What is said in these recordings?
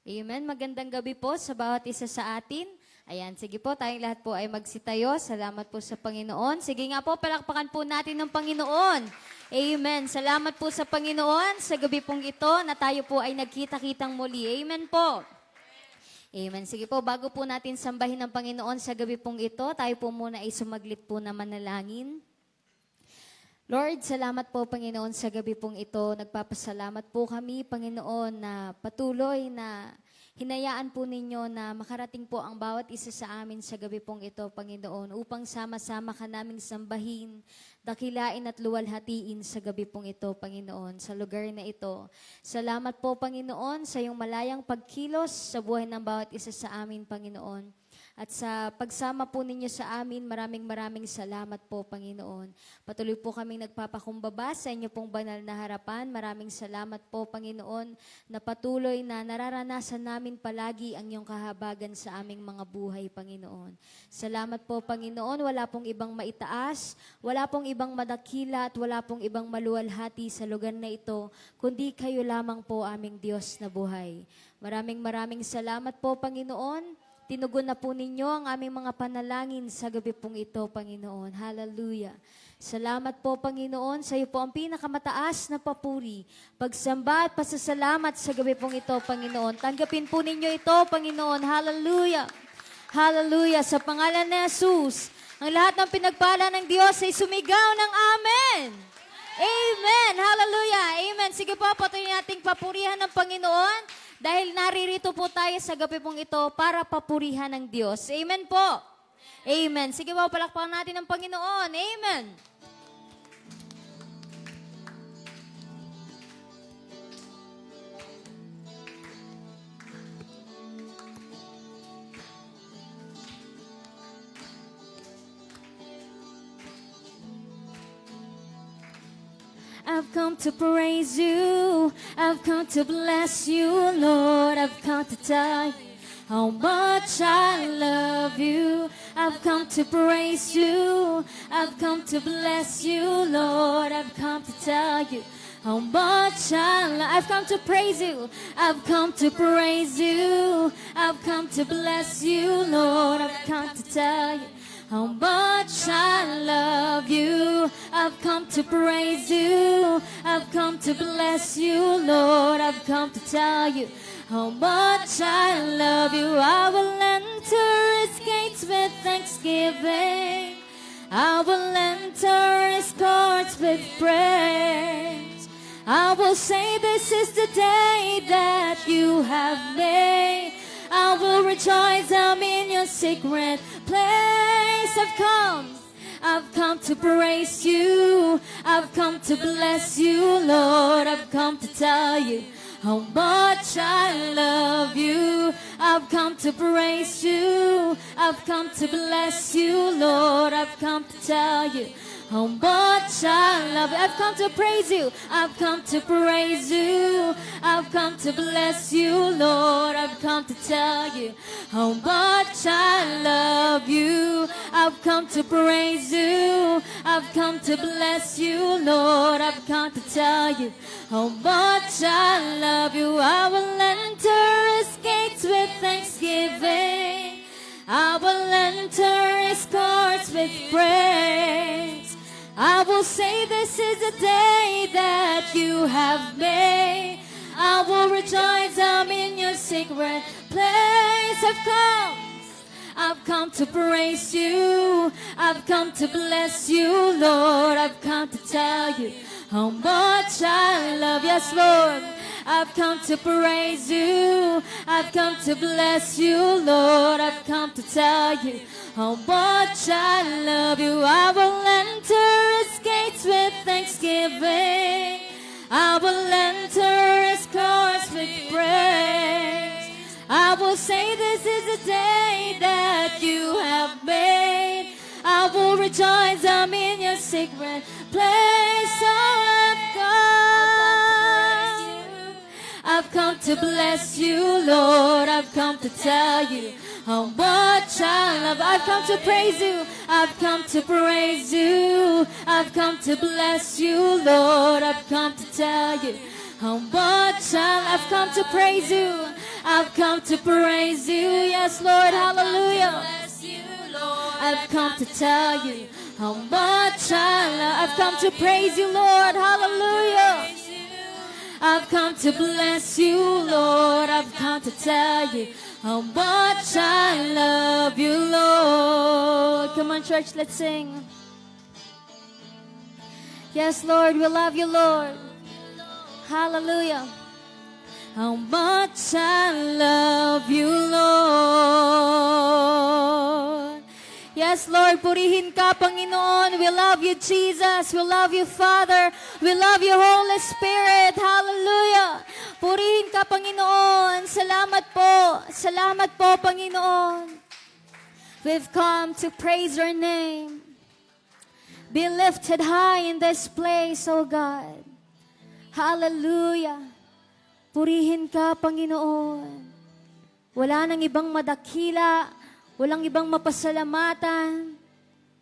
Amen. Magandang gabi po sa bawat isa sa atin. Ayan, sige po, tayong lahat po ay magsitayo. Salamat po sa Panginoon. Sige nga po, palakpakan po natin ng Panginoon. Amen. Salamat po sa Panginoon sa gabi pong ito na tayo po ay nagkita-kitang muli. Amen po. Amen. Sige po, bago po natin sambahin ng Panginoon sa gabi pong ito, tayo po muna ay sumaglit po na manalangin. Lord, salamat po, Panginoon, sa gabi pong ito. Nagpapasalamat po kami, Panginoon, na patuloy na hinayaan po ninyo na makarating po ang bawat isa sa amin sa gabi pong ito, Panginoon, upang sama-sama ka naming sambahin, dakilain at luwalhatiin sa gabi pong ito, Panginoon, sa lugar na ito. Salamat po, Panginoon, sa iyong malayang pagkilos sa buhay ng bawat isa sa amin, Panginoon. At sa pagsama po ninyo sa amin, maraming salamat po, Panginoon. Patuloy po kaming nagpapakumbaba sa inyo pong banal na harapan. Maraming salamat po, Panginoon, na patuloy na nararanasan namin palagi ang iyong kahabagan sa aming mga buhay, Panginoon. Salamat po, Panginoon. Wala pong ibang maitaas, wala pong ibang madakila, at wala pong ibang maluwalhati sa lugar na ito, kundi kayo lamang po aming Diyos na buhay. Maraming salamat po, Panginoon. Tinugon na po ninyo ang aming mga panalangin sa gabi pong ito, Panginoon. Hallelujah. Salamat po, Panginoon. Sa iyo po ang pinakamataas na papuri, pagsamba at pasasalamat sa gabi pong ito, Panginoon. Tanggapin po ninyo ito, Panginoon. Hallelujah. Hallelujah. Sa pangalan ni Jesus, ang lahat ng pinagpala ng Diyos ay sumigaw ng Amen. Amen. Hallelujah. Amen. Sige po, patuloy nating papurihan ng Panginoon. Dahil naririto po tayo sa gabi pong ito para papurihan ng Diyos. Amen po. Amen. Sige po, palakpakan natin ang Panginoon. Amen. I've come to praise you, I've come to bless you, Lord. I've come to tell you how much I love you. I've come to praise you, I've come to bless you, Lord. I've come to tell you how much I've come to praise you, I've come to praise you, I've come to bless you, Lord. I've come to tell you how much I love you. I've come to praise you, I've come to bless you, Lord. I've come to tell you how much I love you. I will enter his gates with thanksgiving, I will enter his courts with praise. I will say this is the day that you have made. I will rejoice, I'm in your secret place. I've come to praise you, I've come to bless you, Lord. I've come to tell you how much I love you. I've come to praise you, I've come to bless you, Lord. I've come to tell you how much I love you. I've come to praise you, I've come to praise you, I've come to bless you, Lord. I've come to tell you how much I love you. I've come to praise you, I've come to bless you, Lord. I've come to tell you how much I love you. I will enter his gates with thanksgiving, I will enter his courts with praise. I will say this is the day that you have made. I will rejoice, I'm in your secret place. I've come to praise you, I've come to bless you, Lord. I've come to tell you how much I love you. Yes, Lord. I've come to praise you, I've come to bless you, Lord. I've come to tell you how much I love you. I will enter his gates with thanksgiving, I will enter his courts with praise. I will say this is the day that you have made. I will rejoice, I'm in your secret place. I've come to bless you, Lord. I've come to tell you how much I love. I've come to praise you, I've come to praise you, I've come to bless you, Lord. I've come to tell you how much I've come to praise you, I've come to praise you. Yes, Lord, hallelujah. I've come to tell you how much I love. I've come to praise you, Lord, hallelujah. I've come to bless you, Lord. I've come to tell you how much I love you, Lord. Come on, church, let's sing. Yes, Lord, we love you, Lord. Hallelujah. How much I love you, Lord. Yes, Lord, purihin ka, Panginoon. We love you, Jesus. We love you, Father. We love you, Holy Spirit. Hallelujah. Purihin ka, Panginoon. Salamat po. Salamat po, Panginoon. We've come to praise your name. Be lifted high in this place, O God. Hallelujah. Purihin ka, Panginoon. Wala nang ibang madakila, walang ibang mapasalamatan,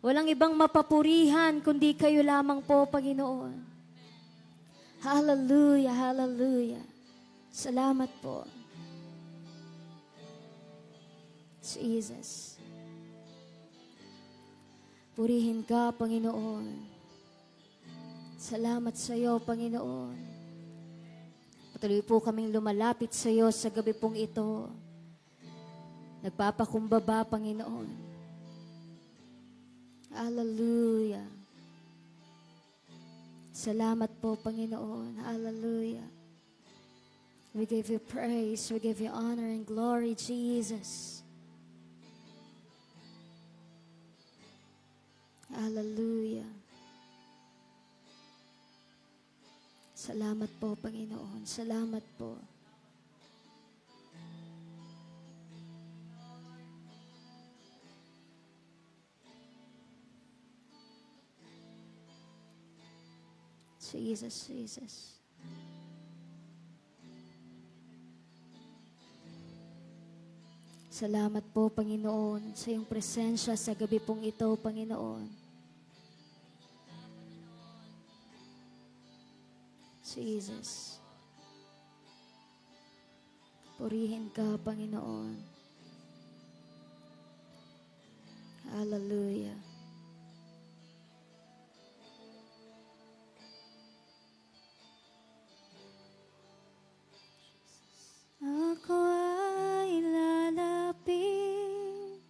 walang ibang mapapurihan, kundi kayo lamang po, Panginoon. Hallelujah, hallelujah. Salamat po. Jesus. Purihin ka, Panginoon. Salamat sa iyo, Panginoon. Patuloy po kaming lumalapit sa iyo sa gabi pong ito. Nagpapakumbaba, Panginoon. Hallelujah. Salamat po, Panginoon. Hallelujah. We give you praise. We give you honor and glory, Jesus. Hallelujah. Salamat po, Panginoon. Salamat po. Jesus, Jesus. Salamat po, Panginoon, sa iyong presensya sa gabi pong ito, Panginoon. Jesus. Purihin ka, Panginoon. Hallelujah. Ako ay lalapit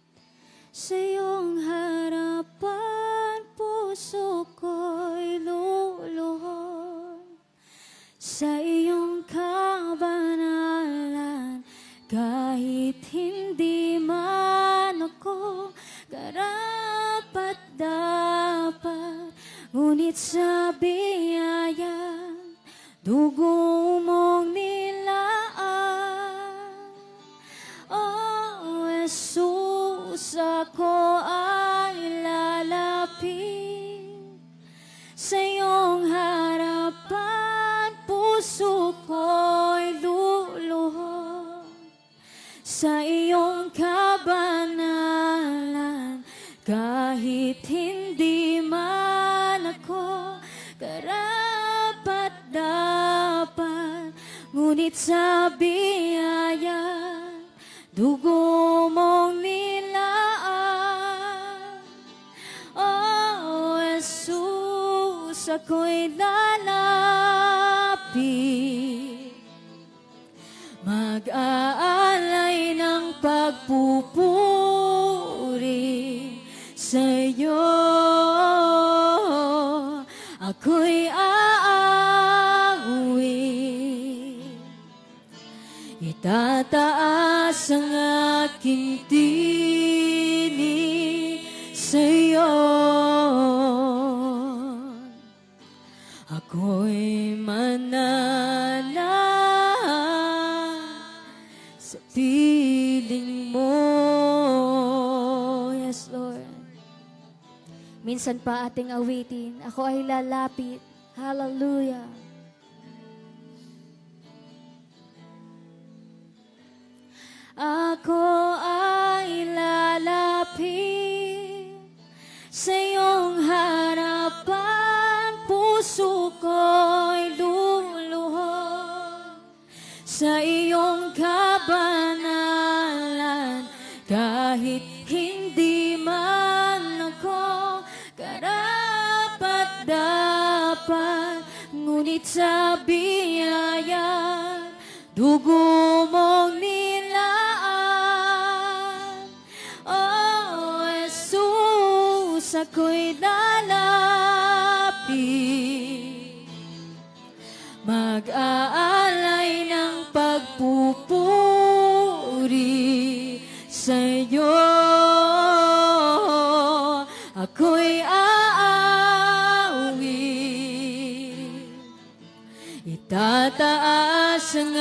sa iyong harapan, puso ko'y luluhod sa iyong kabanalan, kahit hindi man ako karapat-dapat, ngunit sa biyaya dugo mong nilaan. Oh, Jesus, ako ay lalapit sa iyong harapan, puso ko'y luluhod sa iyong kabanalan, kahit hindi man ako karapat-dapat, ngunit sa biyaya dugo mong nilaan. Oh, Jesus, ako'y lalapit, mag-aalay ng pagpupuri sa iyo. Ako'y aawi, itataas ang aking tinig sa iyo. Ako'y mananahan sa piling mo. Yes, Lord. Minsan pa ating awitin, ako ay lalapit. Hallelujah. Ako ay lalapit sa iyong harapan, puso ko'y luluhod sa iyong kaban. kahit hindi man ako karapat-dapat, ngunit sa biyaya dugo mong nilaan. Oh, Jesus, ako'y lalapit, mag-aalay ng pagpupuri sa'yo. Ako'y aawit, itataas ang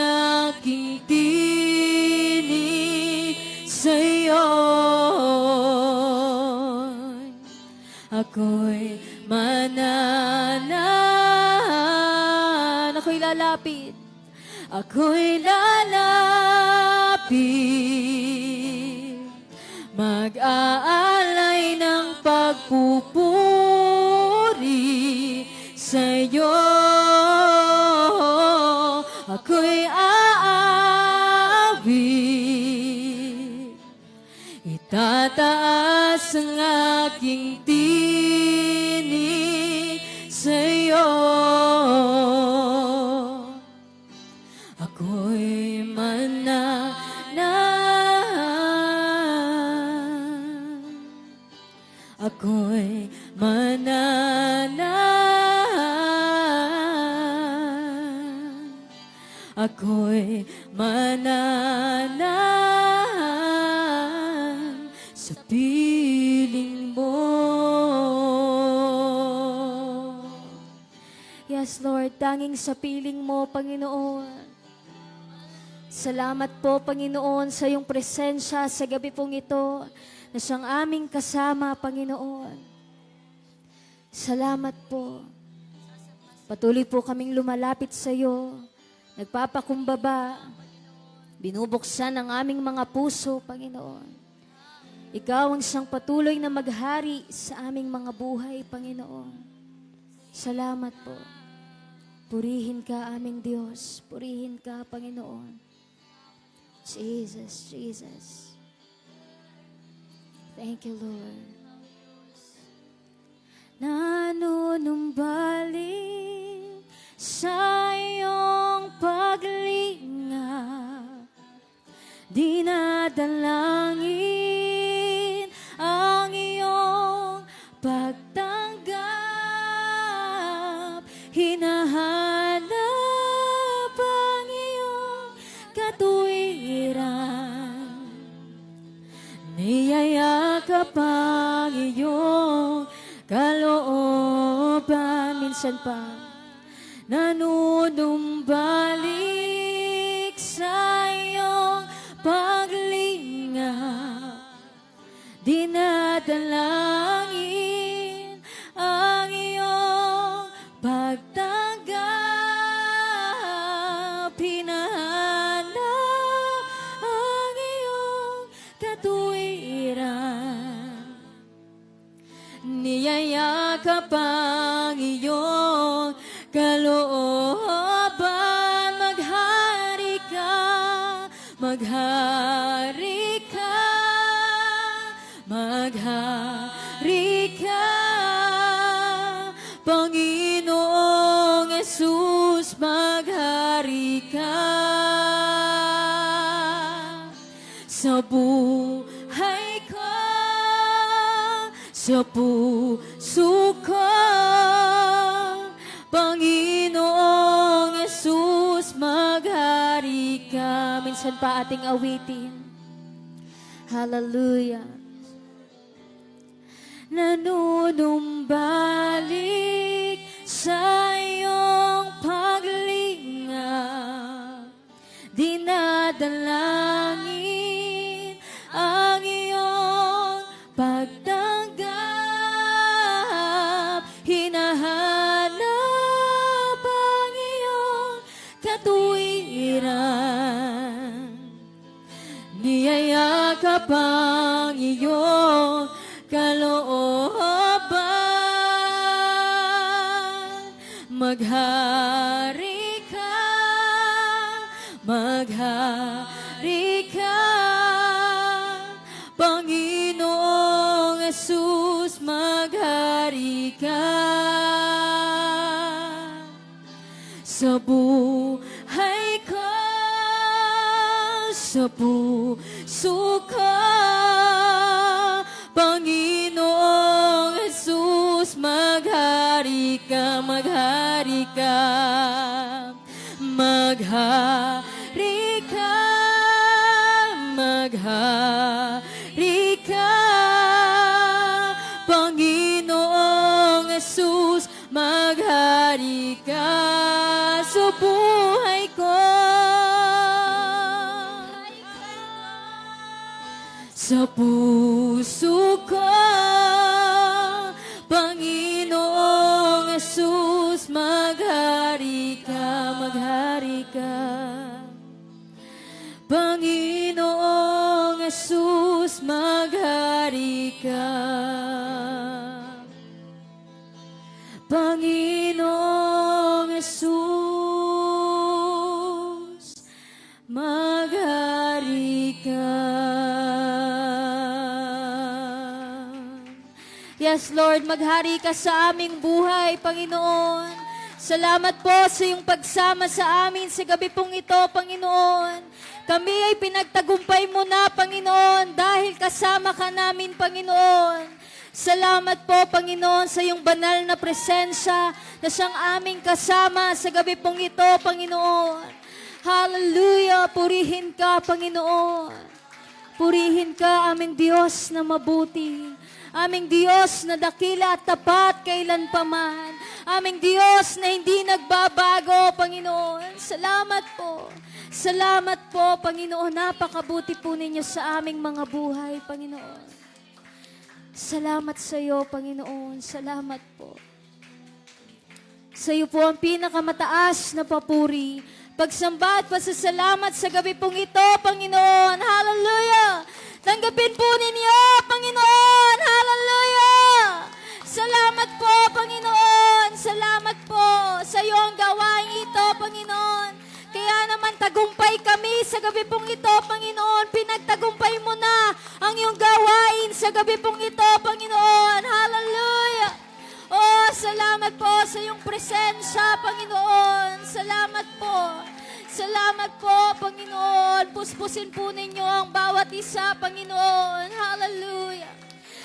aking tinig sa'yo. Ako'y mananan, ako'y lalapit, ako'y lalapit, mag-aalay ng pagpupuri sa'yo. Ako'y aawit, itataas ang aking tinig sa'yo. Ako'y mananan, ako'y mananan, ako'y mananan sa piling mo. Yes, Lord, tanging sa piling mo, Panginoon. Salamat po, Panginoon, sa iyong presensya sa gabi pong ito na siyang aming kasama, Panginoon. Salamat po. Patuloy po kaming lumalapit sa iyo, nagpapakumbaba, binubuksan ang aming mga puso, Panginoon. Ikaw ang siyang patuloy na maghari sa aming mga buhay, Panginoon. Salamat po. Purihin ka, aming Diyos. Purihin ka, Panginoon. Jesus, Jesus. Thank you, Lord. Nanunumbalik sa iyong paglingap, dinadalangin ang iyong pagtanggap, hinahanap ang iyong katuwiran, niyayakap ang iyong kalooban. Minsan pa, nanunumbalik sa iyong paglingap, dinadalangin ang iyong pagtanggap, hinahanap ang iyong katuwiran, niyayakap ang iyong kalooban. Maghari ka, maghari ka, maghari ka, Panginoong Jesus, maghari ka sa buhay ko, sa puso ko, Panginoong Jesus, maghari ka. Minsan pa ating awitin. Hallelujah. Nanunumbalik sa iyong paglingap, dinadalangin ang iyong pagtanggap, hinahanap ang iyong katuwiran, niyayakap ang iyong kalooban. Maghari ka, maghari ka, Panginoong Jesus, maghari ka sa buhay ko, sa puso ko. Panginoong Jesus, maghari ka, maghari ka, maghari ka, maghari ka. Panginoong Jesus, maghari ka sa buhay ko, sa puso ko. Panginoong Jesus, maghari ka, maghari ka. Panginoong Jesus, maghari ka. Panginoong Jesus, maghari ka. Yes, Lord, maghari ka sa aming buhay, Panginoon. Salamat po sa iyong pagsama sa amin sa gabi pong ito, Panginoon. Kami ay pinagtagumpay mo na, Panginoon, dahil kasama ka namin, Panginoon. Salamat po, Panginoon, sa iyong banal na presensya na siyang aming kasama sa gabi pong ito, Panginoon. Hallelujah! Purihin ka, Panginoon. Purihin ka, aming Diyos na mabuti. Aming Diyos na dakila at tapat kailanpaman. Aming Diyos na hindi nagbabago, Panginoon. Salamat po. Salamat po, Panginoon. Napakabuti po ninyo sa aming mga buhay, Panginoon. Salamat sa iyo, Panginoon. Salamat po. Sa iyo po ang pinakamataas na papuri, pagsamba at pasasalamat sa gabi pong ito, Panginoon. Hallelujah! Tanggapin po ninyo, Panginoon. Hallelujah! Salamat po, Panginoon. Salamat po sa iyo ang gawain ito, Panginoon. Kaya naman tagumpay kami sa gabi pong ito, Panginoon. Pinagtagumpay mo na ang iyong gawain sa gabi pong ito, Panginoon. Hallelujah! Oh, salamat po sa iyong presensya, Panginoon. Salamat po. Salamat po, Panginoon. Puspusin po ninyo ang bawat isa, Panginoon. Hallelujah.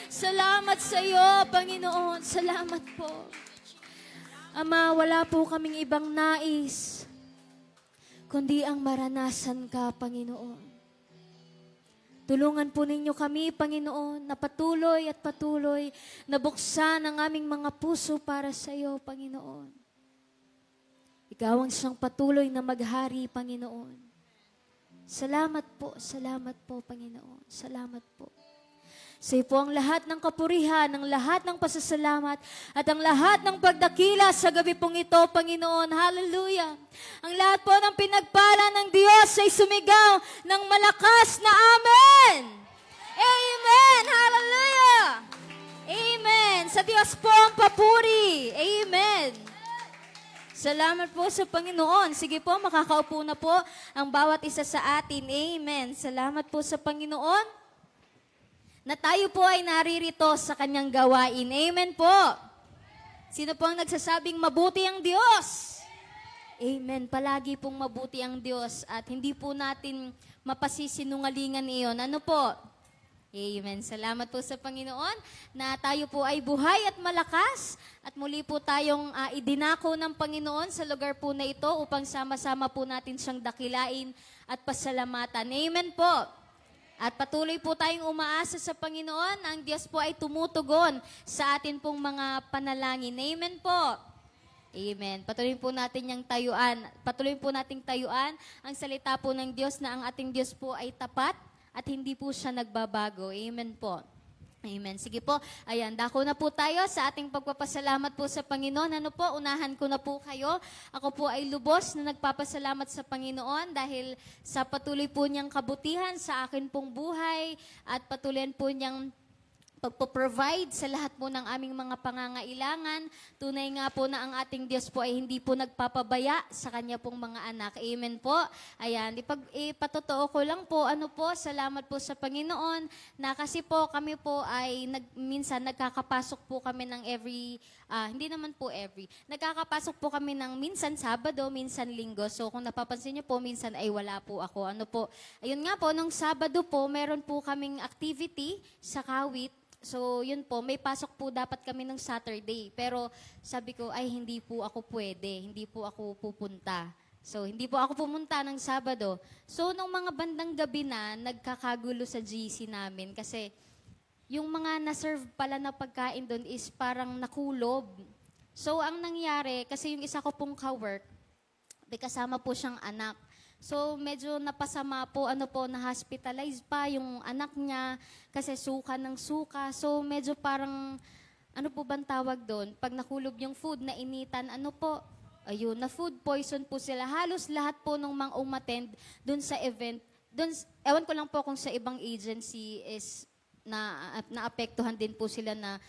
Salamat sa iyo, Panginoon. Salamat po. Ama, wala po kaming ibang nais, kundi ang maranasan ka, Panginoon. Tulungan po ninyo kami, Panginoon, na patuloy at patuloy na buksan ang aming mga puso para sa iyo, Panginoon. Ikaw ang siyang patuloy na maghari, Panginoon. Salamat po, Panginoon. Salamat po. Sa iyo po ang lahat ng kapurihan, ang lahat ng pasasalamat, at ang lahat ng pagdakila sa gabi pong ito, Panginoon. Hallelujah! Ang lahat po ng pinagpala ng Diyos ay sumigaw ng malakas na Amen! Amen! Hallelujah! Amen! Sa Diyos po ang papuri. Amen! Salamat po sa Panginoon. Sige po, makakaupo na po ang bawat isa sa atin. Amen. Salamat po sa Panginoon na tayo po ay naririto sa kanyang gawain. Amen po. Sino po ang nagsasabing mabuti ang Diyos? Amen. Palagi pong mabuti ang Diyos at hindi po natin mapasisinungalingan iyon. Ano po? Amen. Salamat po sa Panginoon na tayo po ay buhay at malakas at muli po tayong idinako ng Panginoon sa lugar po na ito upang sama-sama po natin siyang dakilain at pasalamatan. Amen po. At patuloy po tayong umaasa sa Panginoon. Ang Diyos po ay tumutugon sa atin pong mga panalangin. Amen po. Amen. Patuloy po natin yung tayuan. Patuloy po nating tayuan ang salita po ng Diyos na ang ating Diyos po ay tapat at hindi po siya nagbabago. Amen po. Amen. Sige po, ayan, dako na po tayo sa ating pagpapasalamat po sa Panginoon. Ano po, unahan ko na po kayo. Ako po ay lubos na nagpapasalamat sa Panginoon dahil sa patuloy po niyang kabutihan sa akin pong buhay at patuloy po niyang pagpo-provide sa lahat po ng aming mga pangangailangan. Tunay nga po na ang ating Diyos po ay hindi po nagpapabaya sa kanya pong mga anak. Amen po. Ayan, ipatotoo ko lang po, salamat po sa Panginoon na kasi po kami po ay minsan nagkakapasok po kami ng hindi naman po nagkakapasok po kami ng minsan Sabado, minsan Linggo. So kung napapansin niyo po, minsan ay wala po ako. Ayun nga po, nung Sabado po, meron po kaming activity sa Kawit. So, yun po, may pasok po dapat kami ng Saturday. Pero sabi ko, ay hindi po ako pwede, hindi po ako pupunta. So, hindi po ako pumunta ng Sabado. So, nung mga bandang gabi na, nagkakagulo sa GC namin kasi yung mga na-serve pala na pagkain doon is parang nakulob. So, ang nangyari, kasi yung isa ko pong ka-work, may kasama po siyang anak. So, medyo napasama po, na-hospitalize pa yung anak niya kasi suka ng suka. So, medyo parang, po bang tawag doon? Pag nakulog yung food, na initan, ayun, na food poison po sila. Halos lahat po nung mga umattend doon sa event, ewan ko lang po kung sa ibang agency is naapektuhan din po sila na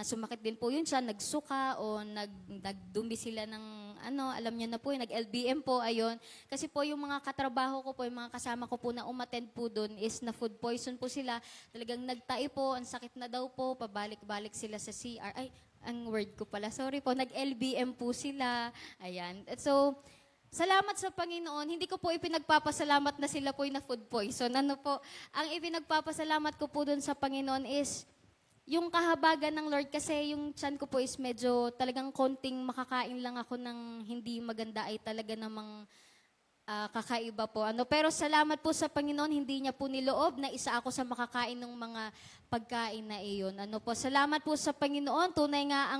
sumakit din po yun siya, nagsuka o nagdumi sila ng alam niyo na po, nag-LBM po, ayun. Kasi po yung mga katrabaho ko po, yung mga kasama ko po na umattend po doon is na food poison po sila. Talagang nagtai po, ang sakit na daw po, pabalik-balik sila sa CR. Ay, ang word ko pala, sorry po, nag-LBM po sila. Ayan. At so, salamat sa Panginoon. Hindi ko po ipinagpapasalamat na sila po yung na food poison. Ang ipinagpapasalamat ko po doon sa Panginoon is yung kahabagan ng Lord, kasi yung tiyan ko po is medyo talagang konting makakain lang ako ng hindi maganda ay talaga namang kakaiba po. Pero salamat po sa Panginoon, hindi niya po niloob na isa ako sa makakain ng mga pagkain na iyon. Salamat po sa Panginoon. Tunay nga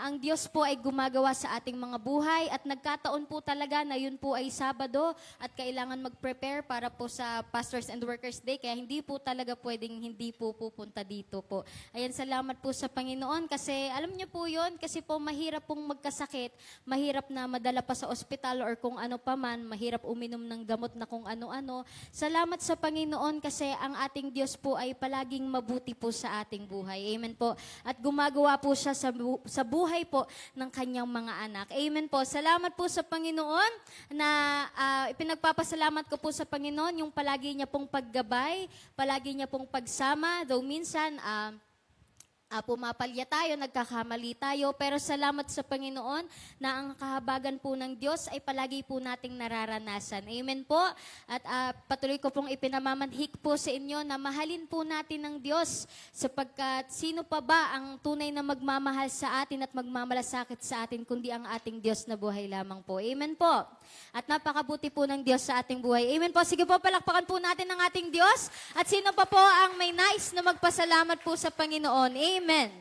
ang Diyos po ay gumagawa sa ating mga buhay at nagkataon po talaga na yun po ay Sabado at kailangan mag-prepare para po sa Pastors and Workers Day, kaya hindi po talaga pwedeng hindi po pupunta dito po. Ayan, salamat po sa Panginoon kasi alam niyo po yun, kasi po mahirap pong magkasakit, mahirap na madala pa sa ospital or kung ano pa man, mahirap uminom ng gamot na kung ano-ano. Salamat sa Panginoon kasi ang ating Diyos po ay palaging mabuti po sa ating buhay. Amen po. At gumagawa po siya sa buhay po ng kanyang mga anak. Amen po. Salamat po sa Panginoon na ipinagpapasalamat ko po sa Panginoon yung palagi niya pong paggabay, palagi niya pong pagsama, though minsan pumapalya tayo, nagkakamali tayo, pero salamat sa Panginoon na ang kahabagan po ng Diyos ay palagi po nating nararanasan. Amen po. At patuloy ko pong ipinamamanhik po sa inyo na mahalin po natin ng Diyos sapagkat sino pa ba ang tunay na magmamahal sa atin at magmamalasakit sa atin kundi ang ating Diyos na buhay lamang po. Amen po. At napakabuti po ng Diyos sa ating buhay. Amen po. Sige po, palakpakan po natin ang ating Diyos. At sino pa po ang may nais na magpasalamat po sa Panginoon? Amen.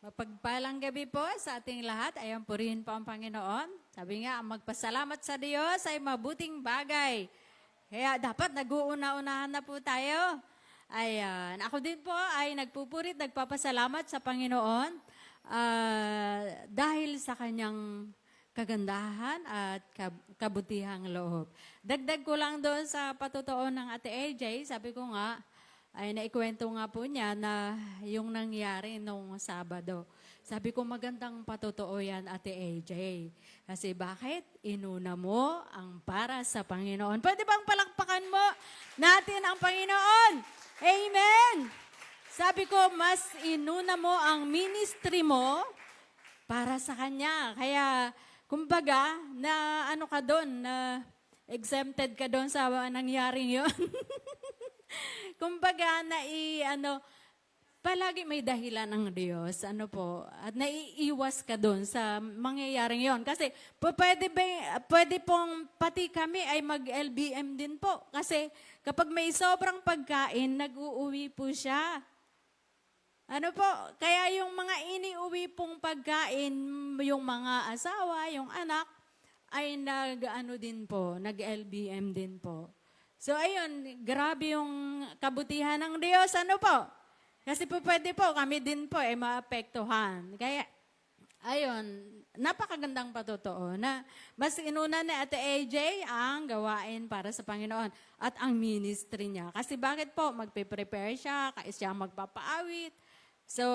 Mapagpalang gabi po sa ating lahat. Ayan, purihin po ang Panginoon. Sabi nga, ang magpasalamat sa Diyos ay mabuting bagay. Kaya dapat nag-uuna-unahan na po tayo. Ayan, ako din po ay nagpupurit, nagpapasalamat sa Panginoon dahil sa kanyang kagandahan at kabutihang loob. Dagdag ko lang doon sa patotoo ng Ate AJ, sabi ko nga, ay naikwento nga po niya na yung nangyari nung Sabado. Sabi ko magandang patotoo yan, Ate AJ. Kasi bakit? Inuna mo ang para sa Panginoon. Pwede bang palakpakan mo natin ang Panginoon? Amen! Sabi ko, mas inuna mo ang ministry mo para sa Kanya. Kaya, kumbaga, na ano ka doon, na exempted ka doon sa nangyaring yun. Kumbaga, palagi may dahilan ng Diyos, at naiiwas ka doon sa mangyayaring yon. Kasi, pwede pong pati kami ay mag-LBM din po. Kasi, kapag may sobrang pagkain, nag-uuwi po siya. Kaya yung mga iniuwi pong pagkain, yung mga asawa, yung anak, ay nag-LBM din po. So ayun, grabe yung kabutihan ng Diyos, Kasi pwede po, kami din po maapektuhan. Kaya ayun, napakagandang patotoo na mas inuna ni Ate AJ ang gawain para sa Panginoon at ang ministry niya. Kasi bakit po? Magpe-prepare siya, kais siya magpapaawit. So,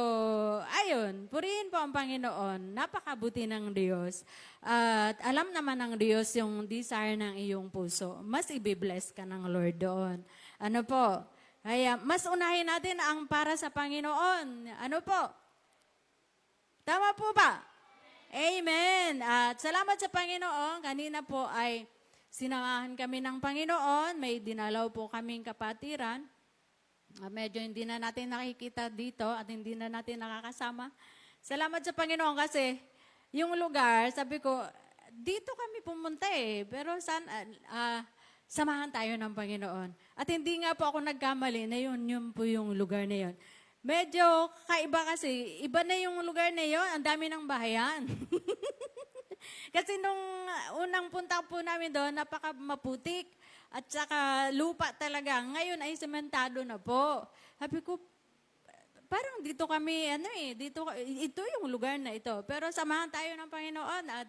ayun, purihin po ang Panginoon. Napakabuti ng Diyos. At alam naman ng Diyos yung desire ng iyong puso. Mas ibibless ka ng Lord doon. Ano po? Kaya mas unahin natin ang para sa Panginoon. Ano po? Tama po ba? Amen. At salamat sa Panginoon. Kanina po ay sinamahan kami ng Panginoon. May dinalaw po kaming kapatiran. Medyo hindi na natin nakikita dito at hindi na natin nakakasama. Salamat sa Panginoon kasi yung lugar, sabi ko, dito kami pumunta pero samahan tayo ng Panginoon. At hindi nga po ako nagkamali na yun po yung lugar na yun. Medyo kaiba kasi, iba na yung lugar na yun, ang dami ng bahayan. Kasi nung unang punta po namin doon, napaka maputik at saka lupa talaga. Ngayon ay sementado na po. Sabi ko, parang dito kami, ito yung lugar na ito. Pero samahan tayo ng Panginoon at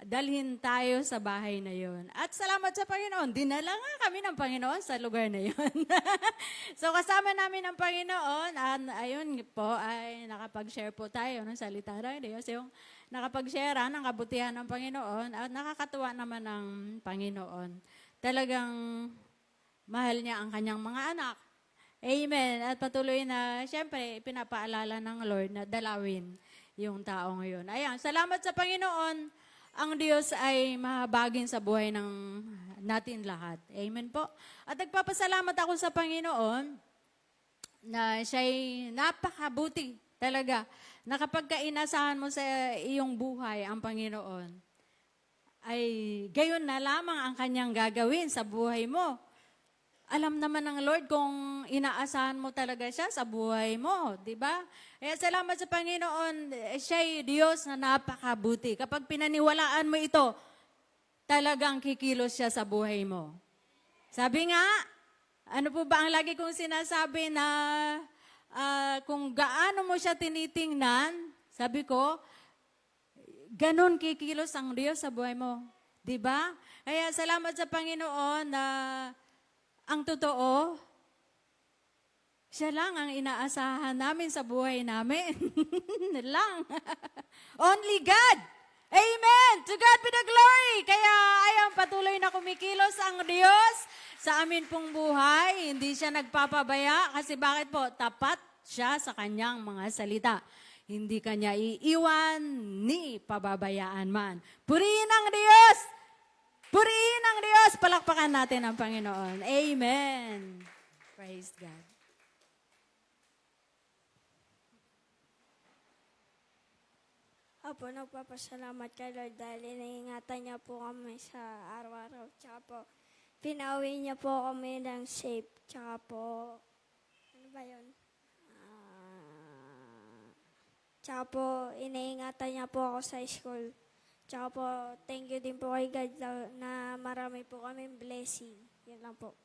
dalhin tayo sa bahay na yon. At salamat sa Panginoon, dinala nga kami ng Panginoon sa lugar na yon. So kasama namin ng Panginoon, at ayun po, ay nakapag-share po tayo ng salita ng Diyos, yung nakapag-share ng kabutihan ng Panginoon at nakakatuwa naman ng Panginoon. Talagang mahal niya ang kanyang mga anak. Amen. At patuloy na, siyempre, pinapaalala ng Lord na dalawin yung taong yun. Ayan, salamat sa Panginoon. Ang Diyos ay mahabagin sa buhay ng natin lahat. Amen po. At nagpapasalamat ako sa Panginoon na siya'y napakabuti talaga na kapag kainasahan mo sa iyong buhay ang Panginoon, ay gayon na lamang ang kanyang gagawin sa buhay mo. Alam naman ng Lord kung inaasahan mo talaga siya sa buhay mo, di ba? Kaya salamat sa Panginoon, siya'y Diyos na napakabuti. Kapag pinaniwalaan mo ito, talagang kikilos siya sa buhay mo. Sabi nga, ano po ba ang lagi kong sinasabi na kung gaano mo siya tinitingnan, sabi ko, ganun kikilos ang Diyos sa buhay mo. Di ba? Kaya salamat sa Panginoon na ang totoo, siya lang ang inaasahan namin sa buhay namin. lang. Only God. Amen. To God be the glory. Kaya ayan, patuloy na kumikilos ang Diyos sa amin pong buhay. Hindi siya nagpapabaya kasi bakit po? Tapat siya sa kanyang mga salita. Hindi kanya iiwan ni pababayaan man. Purihin ang Diyos! Purihin ang Diyos! Palakpakan natin ang Panginoon. Amen. Praise God. Opo, nagpapasalamat kay Lord dahil iniingatan niya po kami sa araw-araw. Tsaka po, pinauwi niya po kami ng safe. Tsaka po, ano ba yun? Tsaka po, iniingatan niya po ako sa school. Tsaka po, thank you din po kay God na marami po kaming blessing. Yan lang po.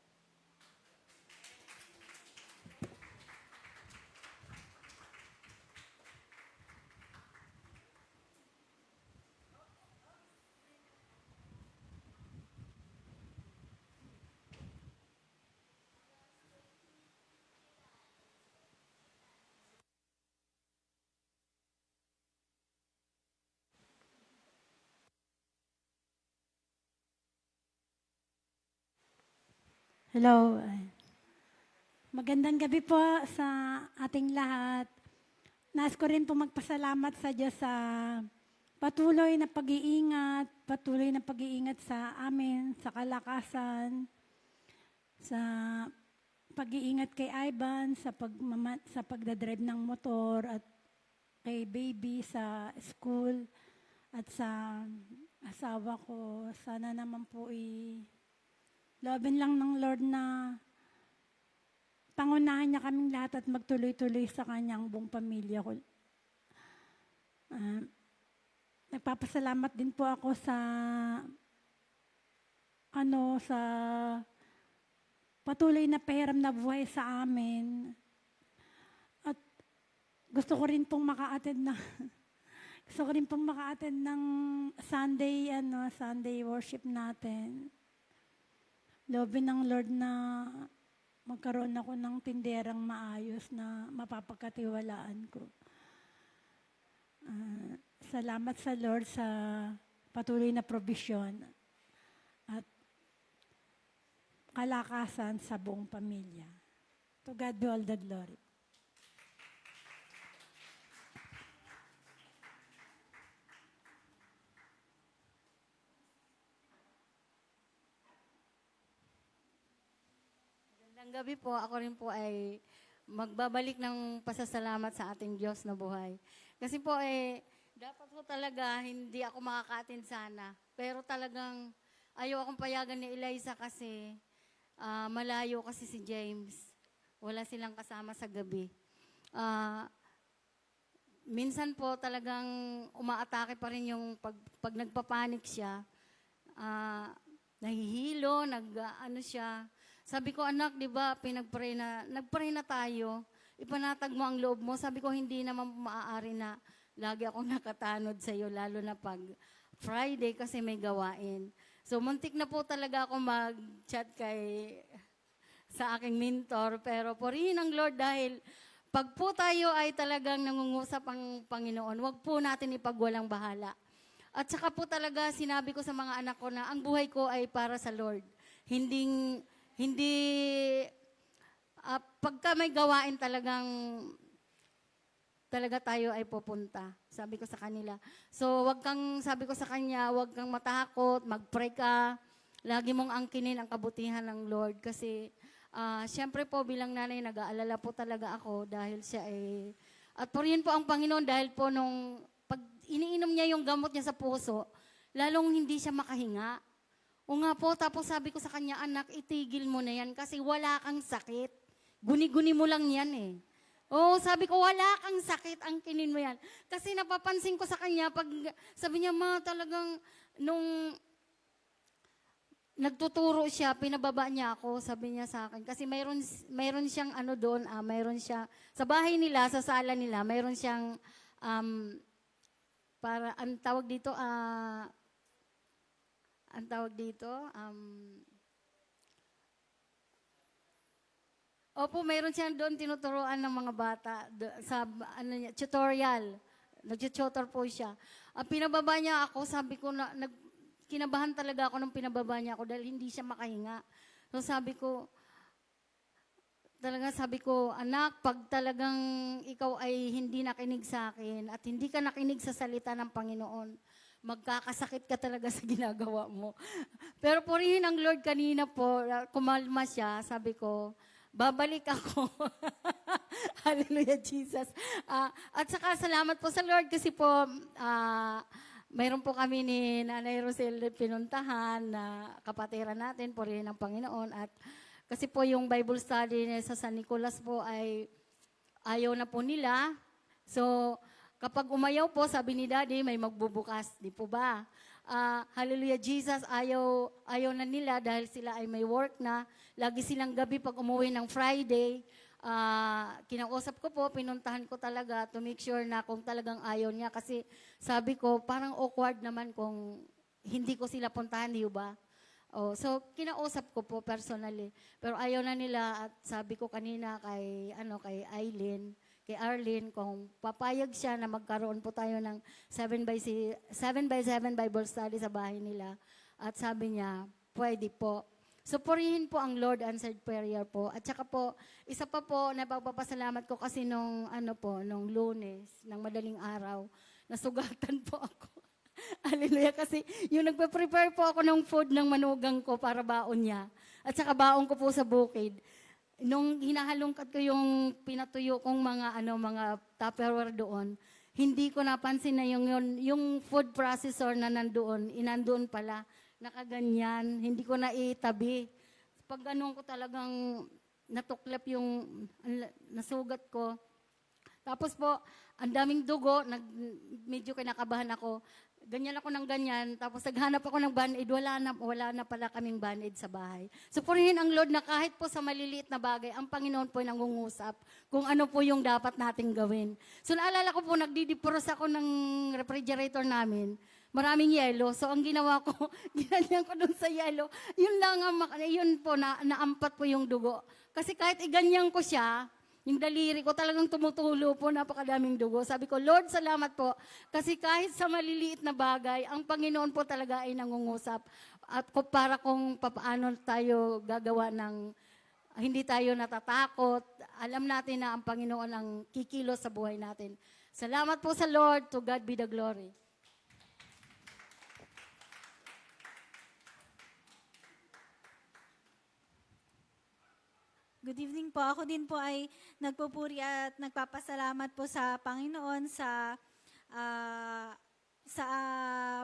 Hello. Magandang gabi po sa ating lahat. Nais ko rin po magpasalamat sa Diyos sa patuloy na pag-iingat sa amin, sa kalakasan, sa pag-iingat kay Ivan, sa pagdadrive ng motor at kay baby sa school at sa asawa ko. Sana naman po loobin lang ng Lord na pangunahan niya kaming lahat at magtuloy-tuloy sa kanyang buong pamilya ko. Nagpapasalamat din po ako sa patuloy na pahiram na buhay sa amin. At gusto ko rin pong maka-attend na Gusto ko rin pong maka-attend ng Sunday worship natin. Loobin ng Lord na magkaroon ako ng tinderang maayos na mapapagkatiwalaan ko. Salamat sa Lord sa patuloy na provision at kalakasan sa buong pamilya. To God be all the glory. Magandang gabi po. Ako rin po ay magbabalik ng pasasalamat sa ating Diyos na buhay. Kasi po dapat po talaga hindi ako makaka-attend sana. Pero talagang ayaw akong payagan ni Eliza kasi malayo kasi si James. Wala silang kasama sa gabi. Minsan po talagang umaatake pa rin yung pag nagpapanik siya. Nahihilo, ano siya. Sabi ko, anak, di ba, nagpray na tayo. Ipanatag mo ang loob mo. Sabi ko, hindi naman maaari na lagi akong nakatanod sa iyo, lalo na pag Friday kasi may gawain. So, muntik na po talaga ako mag-chat sa aking mentor. Pero purihin ang Lord dahil pag po tayo ay talagang nangungusap ang Panginoon, wag po natin ipagwalang bahala. At saka po talaga sinabi ko sa mga anak ko na ang buhay ko ay para sa Lord. Hindi, pagka may gawain talaga tayo ay pupunta. Sabi ko sa kanila. So, sabi ko sa kanya, wag kang matakot, mag-pray ka. Lagi mong angkinin ang kabutihan ng Lord. Kasi, siyempre po bilang nanay, nag-aalala po talaga ako dahil siya at purihin po ang Panginoon dahil po pag iniinom niya yung gamot niya sa puso, lalong hindi siya makahinga. O nga po, tapos sabi ko sa kanya, anak, itigil mo na yan kasi wala kang sakit. Guni-guni mo lang yan sabi ko, wala kang sakit, angkinin mo yan. Kasi napapansin ko sa kanya, pag sabi niya, ma, talagang nung nagtuturo siya, pinababa niya ako, sabi niya sa akin. Kasi mayroon siyang doon, mayroon siya, sa bahay nila, sa sala nila, mayroon siyang, ang tawag dito, opo, mayroon siyang doon tinuturuan ng mga bata sa tutorial. Nag-tutor po siya. Pinababa niya ako, sabi ko kinabahan talaga ako nung pinababa niya ako dahil hindi siya makahinga. So sabi ko, anak, pag talagang ikaw ay hindi nakinig sa akin at hindi ka nakinig sa salita ng Panginoon, magkakasakit ka talaga sa ginagawa mo. Pero purihin ang Lord kanina po, kumalma siya, sabi ko, babalik ako. Hallelujah, Jesus. At saka salamat po sa Lord kasi po, mayroon po kami ni Nanay Rosel pinuntahan na kapatiran natin, purihin ang Panginoon. At kasi po yung Bible study sa San Nicolas po ay ayaw na po nila. So, kapag umayaw po, sabi ni Daddy, may magbubukas. Di po ba? Hallelujah, Jesus, ayaw na nila dahil sila ay may work na. Lagi silang gabi pag umuwi ng Friday. Kinausap ko po, pinuntahan ko talaga to make sure na kung talagang ayaw niya. Kasi sabi ko, parang awkward naman kung hindi ko sila puntahan, di ba? So, kinausap ko po personally. Pero ayaw na nila at sabi ko kanina kay Arlene, kung papayag siya na magkaroon po tayo ng 7x7 Bible study sa bahay nila. At sabi niya, pwede po. So, purihin po ang Lord answered prayer po. At saka po, isa pa po, napagpapasalamat ko kasi nung Lunes, ng madaling araw, nasugatan po ako. Hallelujah. Kasi yung nagpe-prepare po ako ng food ng manugang ko para baon niya. At saka baon ko po sa bukid. Nung hinahalungkat ko yung pinatuyo kong mga Tupperware doon, hindi ko napansin na yung food processor na inandoon pala, nakaganyan, hindi ko na itabi. Pag ganun ko talagang natuklap yung nasugat ko. Tapos po, ang daming dugo, medyo kinakabahan ako. ganyan ako ng ganyan, tapos naghanap ako ng band-aid, wala na pala kaming band-aid sa bahay. So purihin ang Lord na kahit po sa maliliit na bagay, ang Panginoon po ay nangungusap kung ano po yung dapat nating gawin. So naalala ko po, nagdidipros ako ng refrigerator namin. Maraming yelo. So ang ginawa ko, ginanyan ko dun sa yelo. Yun lang, yun po, naampat po yung dugo. Kasi kahit iganyan ko siya, yung daliri ko talagang tumutulo po, napakadaming dugo. Sabi ko, Lord, salamat po. Kasi kahit sa maliliit na bagay, ang Panginoon po talaga ay nangungusap. At para kung paano tayo gagawa ng hindi tayo natatakot. Alam natin na ang Panginoon ang kikilos sa buhay natin. Salamat po sa Lord. To God be the glory. Good evening po. Ako din po ay nagpupuri at nagpapasalamat po sa Panginoon sa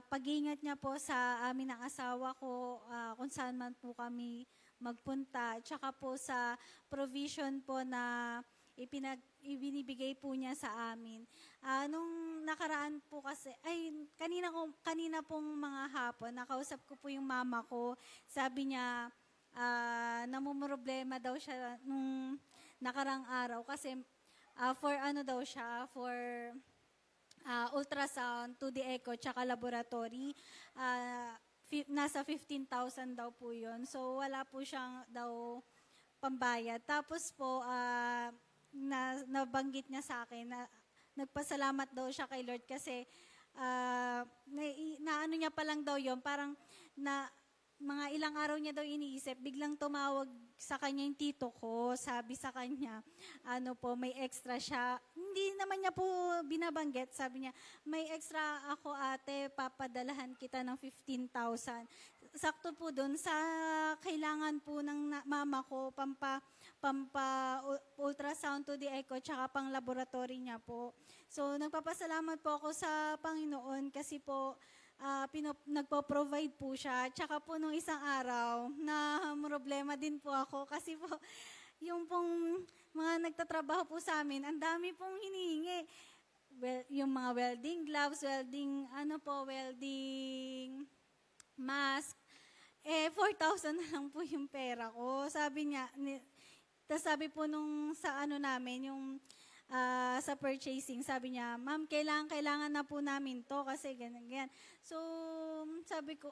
pag-iingat niya po sa amin ng asawa ko, kung saan man po kami magpunta. Tsaka po sa provision po na ibinibigay po niya sa amin. Nung nakaraan po kasi, kanina pong mga hapon, nakausap ko po yung mama ko. Sabi niya, namumroblema daw siya nung nakarang araw kasi for ultrasound, 2D echo, tsaka laboratory. Nasa 15,000 daw po yun. So wala po siyang daw pambayad. Tapos po, nabanggit niya sa akin na nagpasalamat daw siya kay Lord kasi na ano niya pa lang daw yun, parang mga ilang araw niya daw iniisip, biglang tumawag sa kanya yung tito ko, sabi sa kanya, may extra siya. Hindi naman niya po binabanggit, sabi niya, may extra ako ate, papadalahan kita ng 15,000. Sakto po doon sa kailangan po ng mama ko, pampa ultrasound, 2D echo, tsaka pang laboratory niya po. So nagpapasalamat po ako sa Panginoon kasi po, nagpo-provide po siya. Tsaka po nung isang araw, na problema din po ako kasi po, yung pong mga nagtatrabaho po sa amin, ang dami pong hinihingi. Yung mga welding gloves, welding mask, 4,000 na lang po yung pera ko. Sabi niya, tas sabi po nung sa namin, yung sa purchasing, sabi niya, ma'am, kailangan na po namin to kasi ganyan. So, sabi ko,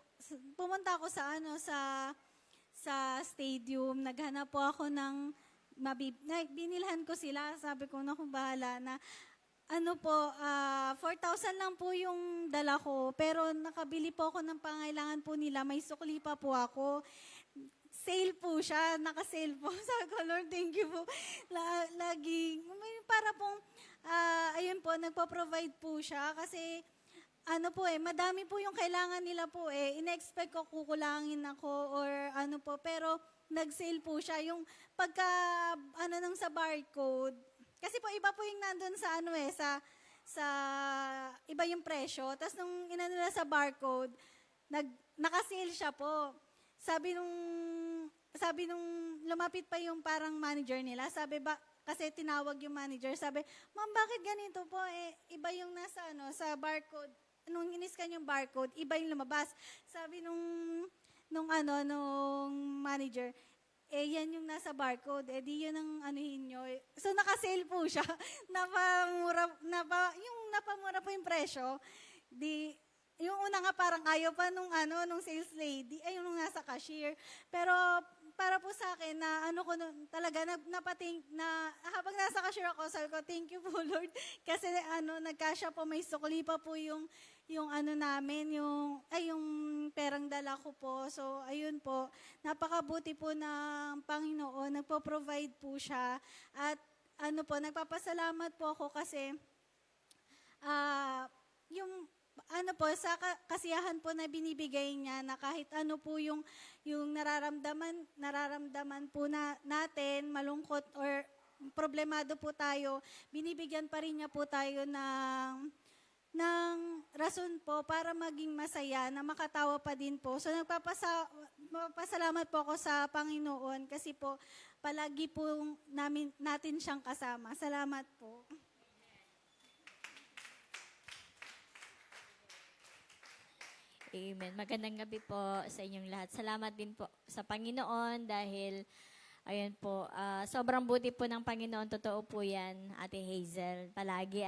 pumunta ako sa stadium, naghanap po ako ng binilhan ko sila, sabi ko na kung bahala na 4,000 lang po yung dala ko, pero nakabili po ako ng pangailangan po nila, may sukli pa po ako. Sale po siya, naka-sale po. Sabi ko, Lord, thank you po. Para pong, ayun po, nagpo-provide po siya kasi, madami po yung kailangan nila po in-expect ko kukulangin ako or pero nag-sale po siya. Yung pagka, nang sa barcode, kasi po iba po yung nandun sa iba yung presyo. Tapos nung nila sa barcode, naka-sale siya po. Sabi nung lumapit pa yung parang manager nila, kasi tinawag yung manager, sabi, ma'am, bakit ganito po? Iba yung nasa sa barcode. Nung iniskan yung barcode, iba yung lumabas. Sabi nung manager, yan yung nasa barcode, di yun ang anuhin nyo. So, naka-sale po siya. Napamura po yung presyo. Yung una nga parang ayaw pa nung sales lady, nung nasa cashier. Pero para po sa akin na talaga habang nasa cashier ako, sabi ko, thank you po Lord. Kasi nagkasya po, may sukli pa po yung namin, yung perang dala ko po. So ayun po, napakabuti po ng Panginoon, nagpo-provide po siya. At nagpapasalamat po ako kasi yung sa kasiyahan po na binibigay niya na kahit po yung nararamdaman po natin, malungkot or problemado po tayo, binibigyan pa rin niya po tayo ng rason po para maging masaya, na makatawa pa din po. So nagpapasalamat po ako sa Panginoon kasi po palagi po natin siyang kasama. Salamat po. Amen. Magandang gabi po sa inyong lahat. Salamat din po sa Panginoon dahil, ayun po, sobrang buti po ng Panginoon. Totoo po yan, Ate Hazel. Palagi,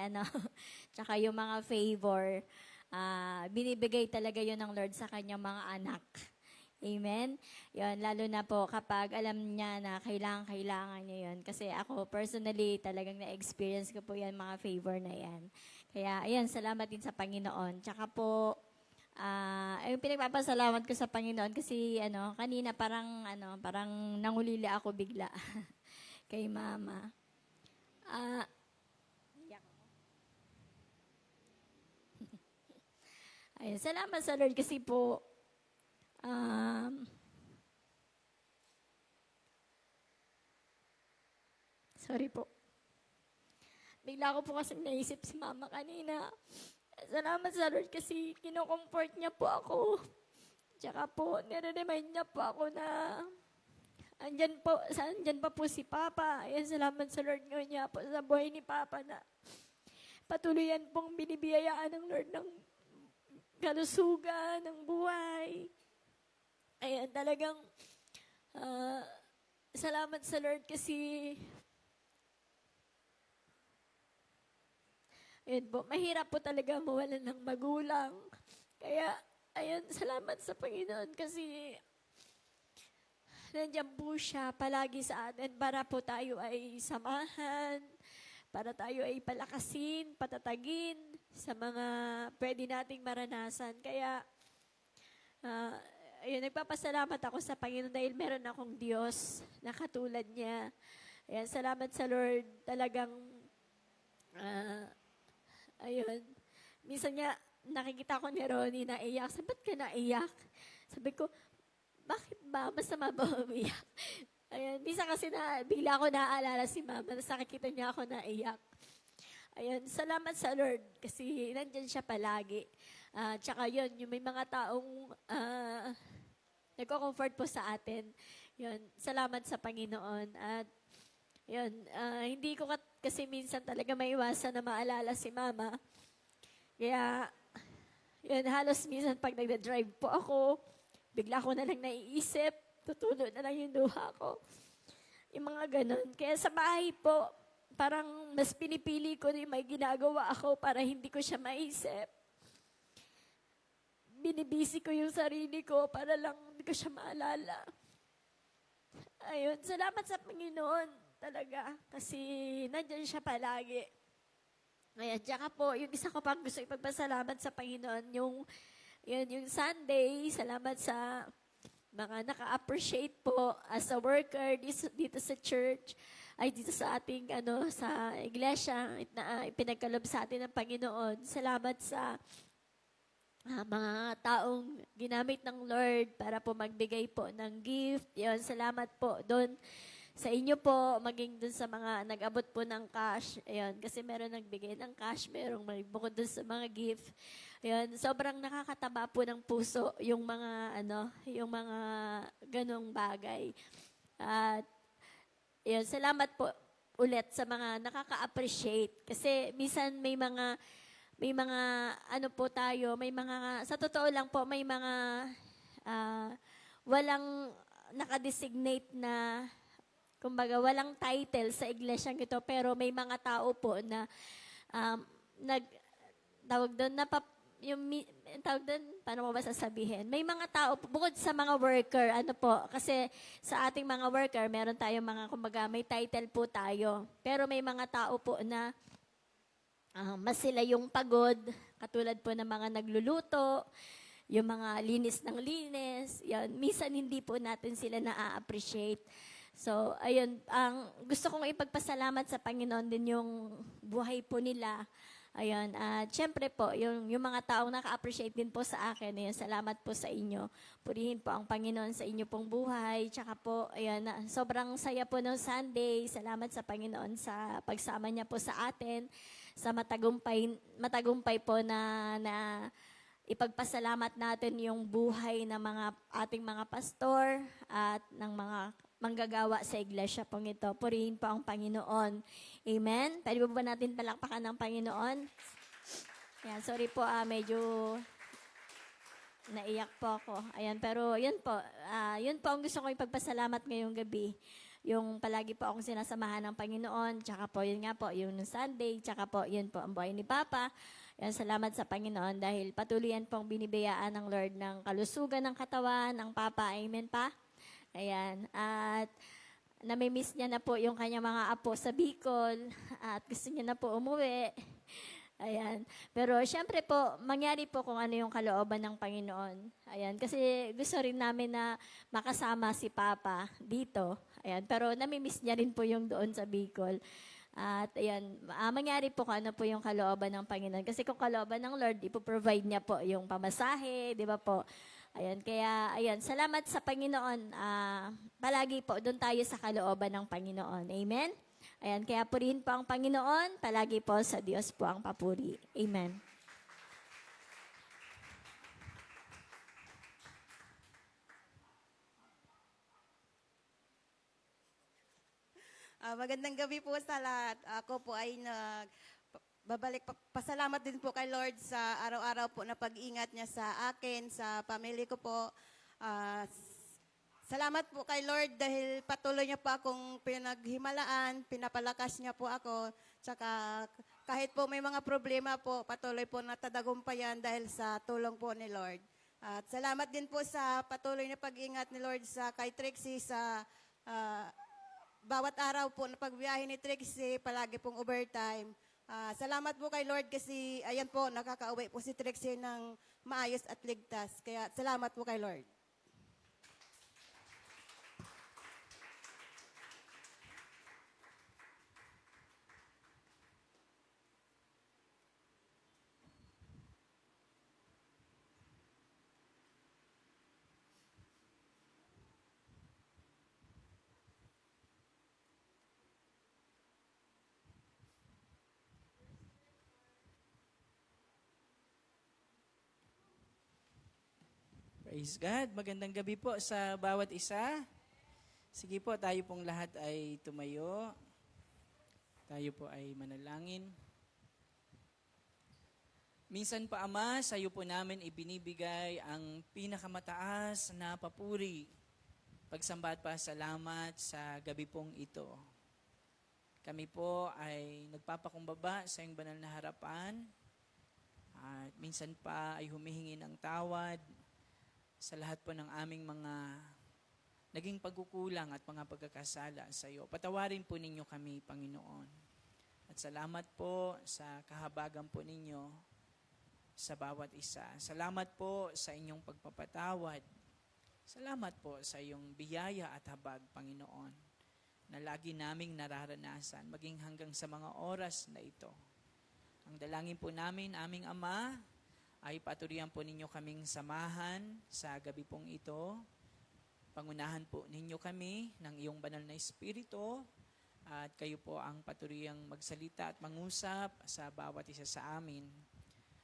tsaka yung mga favor, binibigay talaga yun ng Lord sa kanyang mga anak. Amen? Yun, lalo na po kapag alam niya na kailangan niya yun. Kasi ako, personally, talagang na-experience ko po yan, mga favor na yan. Kaya, ayan, salamat din sa Panginoon. Tsaka po, yung pinagpapasalamat ko sa Panginoon kasi kanina parang nangulili ako bigla kay Mama. Ayun, salamat sa Lord kasi po sorry po. Bigla ko po kasi naisip si Mama kanina. Salamat sa Lord kasi kinocomfort niya po ako. Tsaka po, nire-remind niya po ako na andyan pa po si Papa. Ayan, salamat sa Lord niya po sa buhay ni Papa na patuloy yan pong binibiyayaan ng Lord ng kalusugan, ng buhay. Ayan, talagang salamat sa Lord kasi ayun po, mahirap po talaga mawalan ng magulang. Kaya, ayun, salamat sa Panginoon kasi nandiyan po siya palagi sa atin para po tayo ay samahan, para tayo ay palakasin, patatagin sa mga pwede nating maranasan. Kaya, ayun, nagpapasalamat ako sa Panginoon dahil meron akong Diyos na katulad niya. Ayan, salamat sa Lord. Talagang, ayun. Minsan nga, nakikita ko ni Ronnie na iyak. Sabi, ba't ka naiyak? Sabi ko, bakit ba? Masama ba umiyak? Ayun. Minsan kasi bigla ko naaalala si Mama. Nakikita niya ako naiyak. Ayun. Salamat sa Lord kasi nandyan siya palagi. Tsaka yun, yung may mga taong nagko-comfort po sa atin. Yun. Salamat sa Panginoon. At yun, hindi ko kasi minsan talaga maiwasan na maalala si Mama. Kaya, yun, halos minsan pag nagda-drive po ako, bigla ko na lang naiisip, tutulo na lang yung luha ko. Yung mga ganun. Kaya sa bahay po, parang mas pinipili ko na may ginagawa ako para hindi ko siya maisip. Binibisi ko yung sarili ko para lang hindi ko siya maalala. Ayun, salamat sa Panginoon. Talaga, kasi nandyan siya palagi. Ayan, tsaka po, yung isa ko pang gusto ipagpasalamat sa Panginoon, yung Sunday, salamat sa mga naka-appreciate po as a worker dito sa church, ay dito sa ating, sa iglesia, na ipinagkalob sa atin ng Panginoon. Salamat sa mga taong ginamit ng Lord para po magbigay po ng gift. Yun, salamat po doon sa inyo po, maging dun sa mga nag-abot po ng cash. Ayun, kasi meron nagbigay ng cash, merong bukod dun sa mga gift. Ayun, sobrang nakakataba po ng puso yung mga ganong bagay. At ayun, salamat po ulit sa mga nakaka-appreciate. Kasi minsan may mga po tayo, sa totoo lang po, may mga walang nakadesignate na kumbaga, walang title sa iglesyang ito, pero may mga tao po na paano mo ba sasabihin? May mga tao, bukod sa mga worker, kasi sa ating mga worker, meron tayong mga, kumbaga, may title po tayo. Pero may mga tao po na mas sila yung pagod, katulad po ng mga nagluluto, yung mga linis ng linis, yan. Minsan hindi po natin sila na-appreciate. So, ayun, ang gusto kong ipagpasalamat sa Panginoon din yung buhay po nila. Ayun, at syempre po, yung mga taong naka-appreciate din po sa akin, ayun, salamat po sa inyo. Purihin po ang Panginoon sa inyo pong buhay. Tsaka po, ayun, sobrang saya po ng Sunday. Salamat sa Panginoon sa pagsama niya po sa atin, sa matagumpay po na ipagpasalamat natin yung buhay ng ating mga pastor at ng mga manggagawa sa iglesia pong ito. Purihin po ang Panginoon. Amen? Pwede ba natin palakpakan ng Panginoon? Yan, sorry po, medyo naiyak po ako. Ayan, pero yun po ang gusto ko ipagpasalamat ngayong gabi. Yung palagi po akong sinasamahan ng Panginoon, tsaka po yun nga po, yung Sunday, tsaka po yun po ang buhay ni Papa. Ayan, salamat sa Panginoon dahil patuloy yan pong binibiyaan ng Lord ng kalusugan ng katawan, ng Papa. Amen pa? Ayan, at namimiss niya na po yung kanyang mga apo sa Bicol at gusto niya na po umuwi. Ayan. Pero syempre po, mangyari po kung ano yung kalooban ng Panginoon. Ayan. Kasi gusto rin namin na makasama si Papa dito. Ayan. Pero namimiss niya rin po yung doon sa Bicol. At ayan, mangyari po kung ano po yung kalooban ng Panginoon. Kasi kung kalooban ng Lord, ipoprovide niya po yung pamasahe, di ba po? Ayan, kaya, ayan, salamat sa Panginoon. Palagi po, doon tayo sa kalooban ng Panginoon. Amen? Ayan, kaya purihin po ang Panginoon, palagi po sa Diyos po ang papuri. Amen. Magandang gabi po sa lahat. Ako po ay pasalamat din po kay Lord sa araw-araw po na pag-ingat niya sa akin, sa pamilya ko po. Salamat po kay Lord dahil patuloy niya po akong pinaghimalaan, pinapalakas niya po ako. Tsaka kahit po may mga problema po, patuloy po natadagumpayan dahil sa tulong po ni Lord. At salamat din po sa patuloy na pag-ingat ni Lord sa kay Trixie sa bawat araw po na pagbiyahe ni Trixie, palagi pong overtime. Salamat po kay Lord kasi ayan po, nakakauwi po si Trixie ng maayos at ligtas. Kaya salamat po kay Lord. Praise God. Magandang gabi po sa bawat isa. Sige po, tayo pong lahat ay tumayo. Tayo po ay manalangin. Minsan pa, Ama, sa iyo po namin ibinibigay ang pinakamataas na papuri, pagsamba at pasalamat sa gabi pong ito. Kami po ay nagpapakumbaba sa iyong banal na harapan at minsan pa ay humihingi ng tawad sa lahat po ng aming mga naging pagkukulang at mga pagkakasala sa iyo. Patawarin po ninyo kami, Panginoon. At salamat po sa kahabagan po ninyo sa bawat isa. Salamat po sa inyong pagpapatawad. Salamat po sa iyong biyaya at habag, Panginoon, na lagi naming nararanasan, maging hanggang sa mga oras na ito. Ang dalangin po namin, aming Ama, ay paturihan po ninyo kaming samahan sa gabi pong ito. Pangunahan po ninyo kami ng iyong banal na Espiritu at kayo po ang paturiyang magsalita at mangusap sa bawat isa sa amin.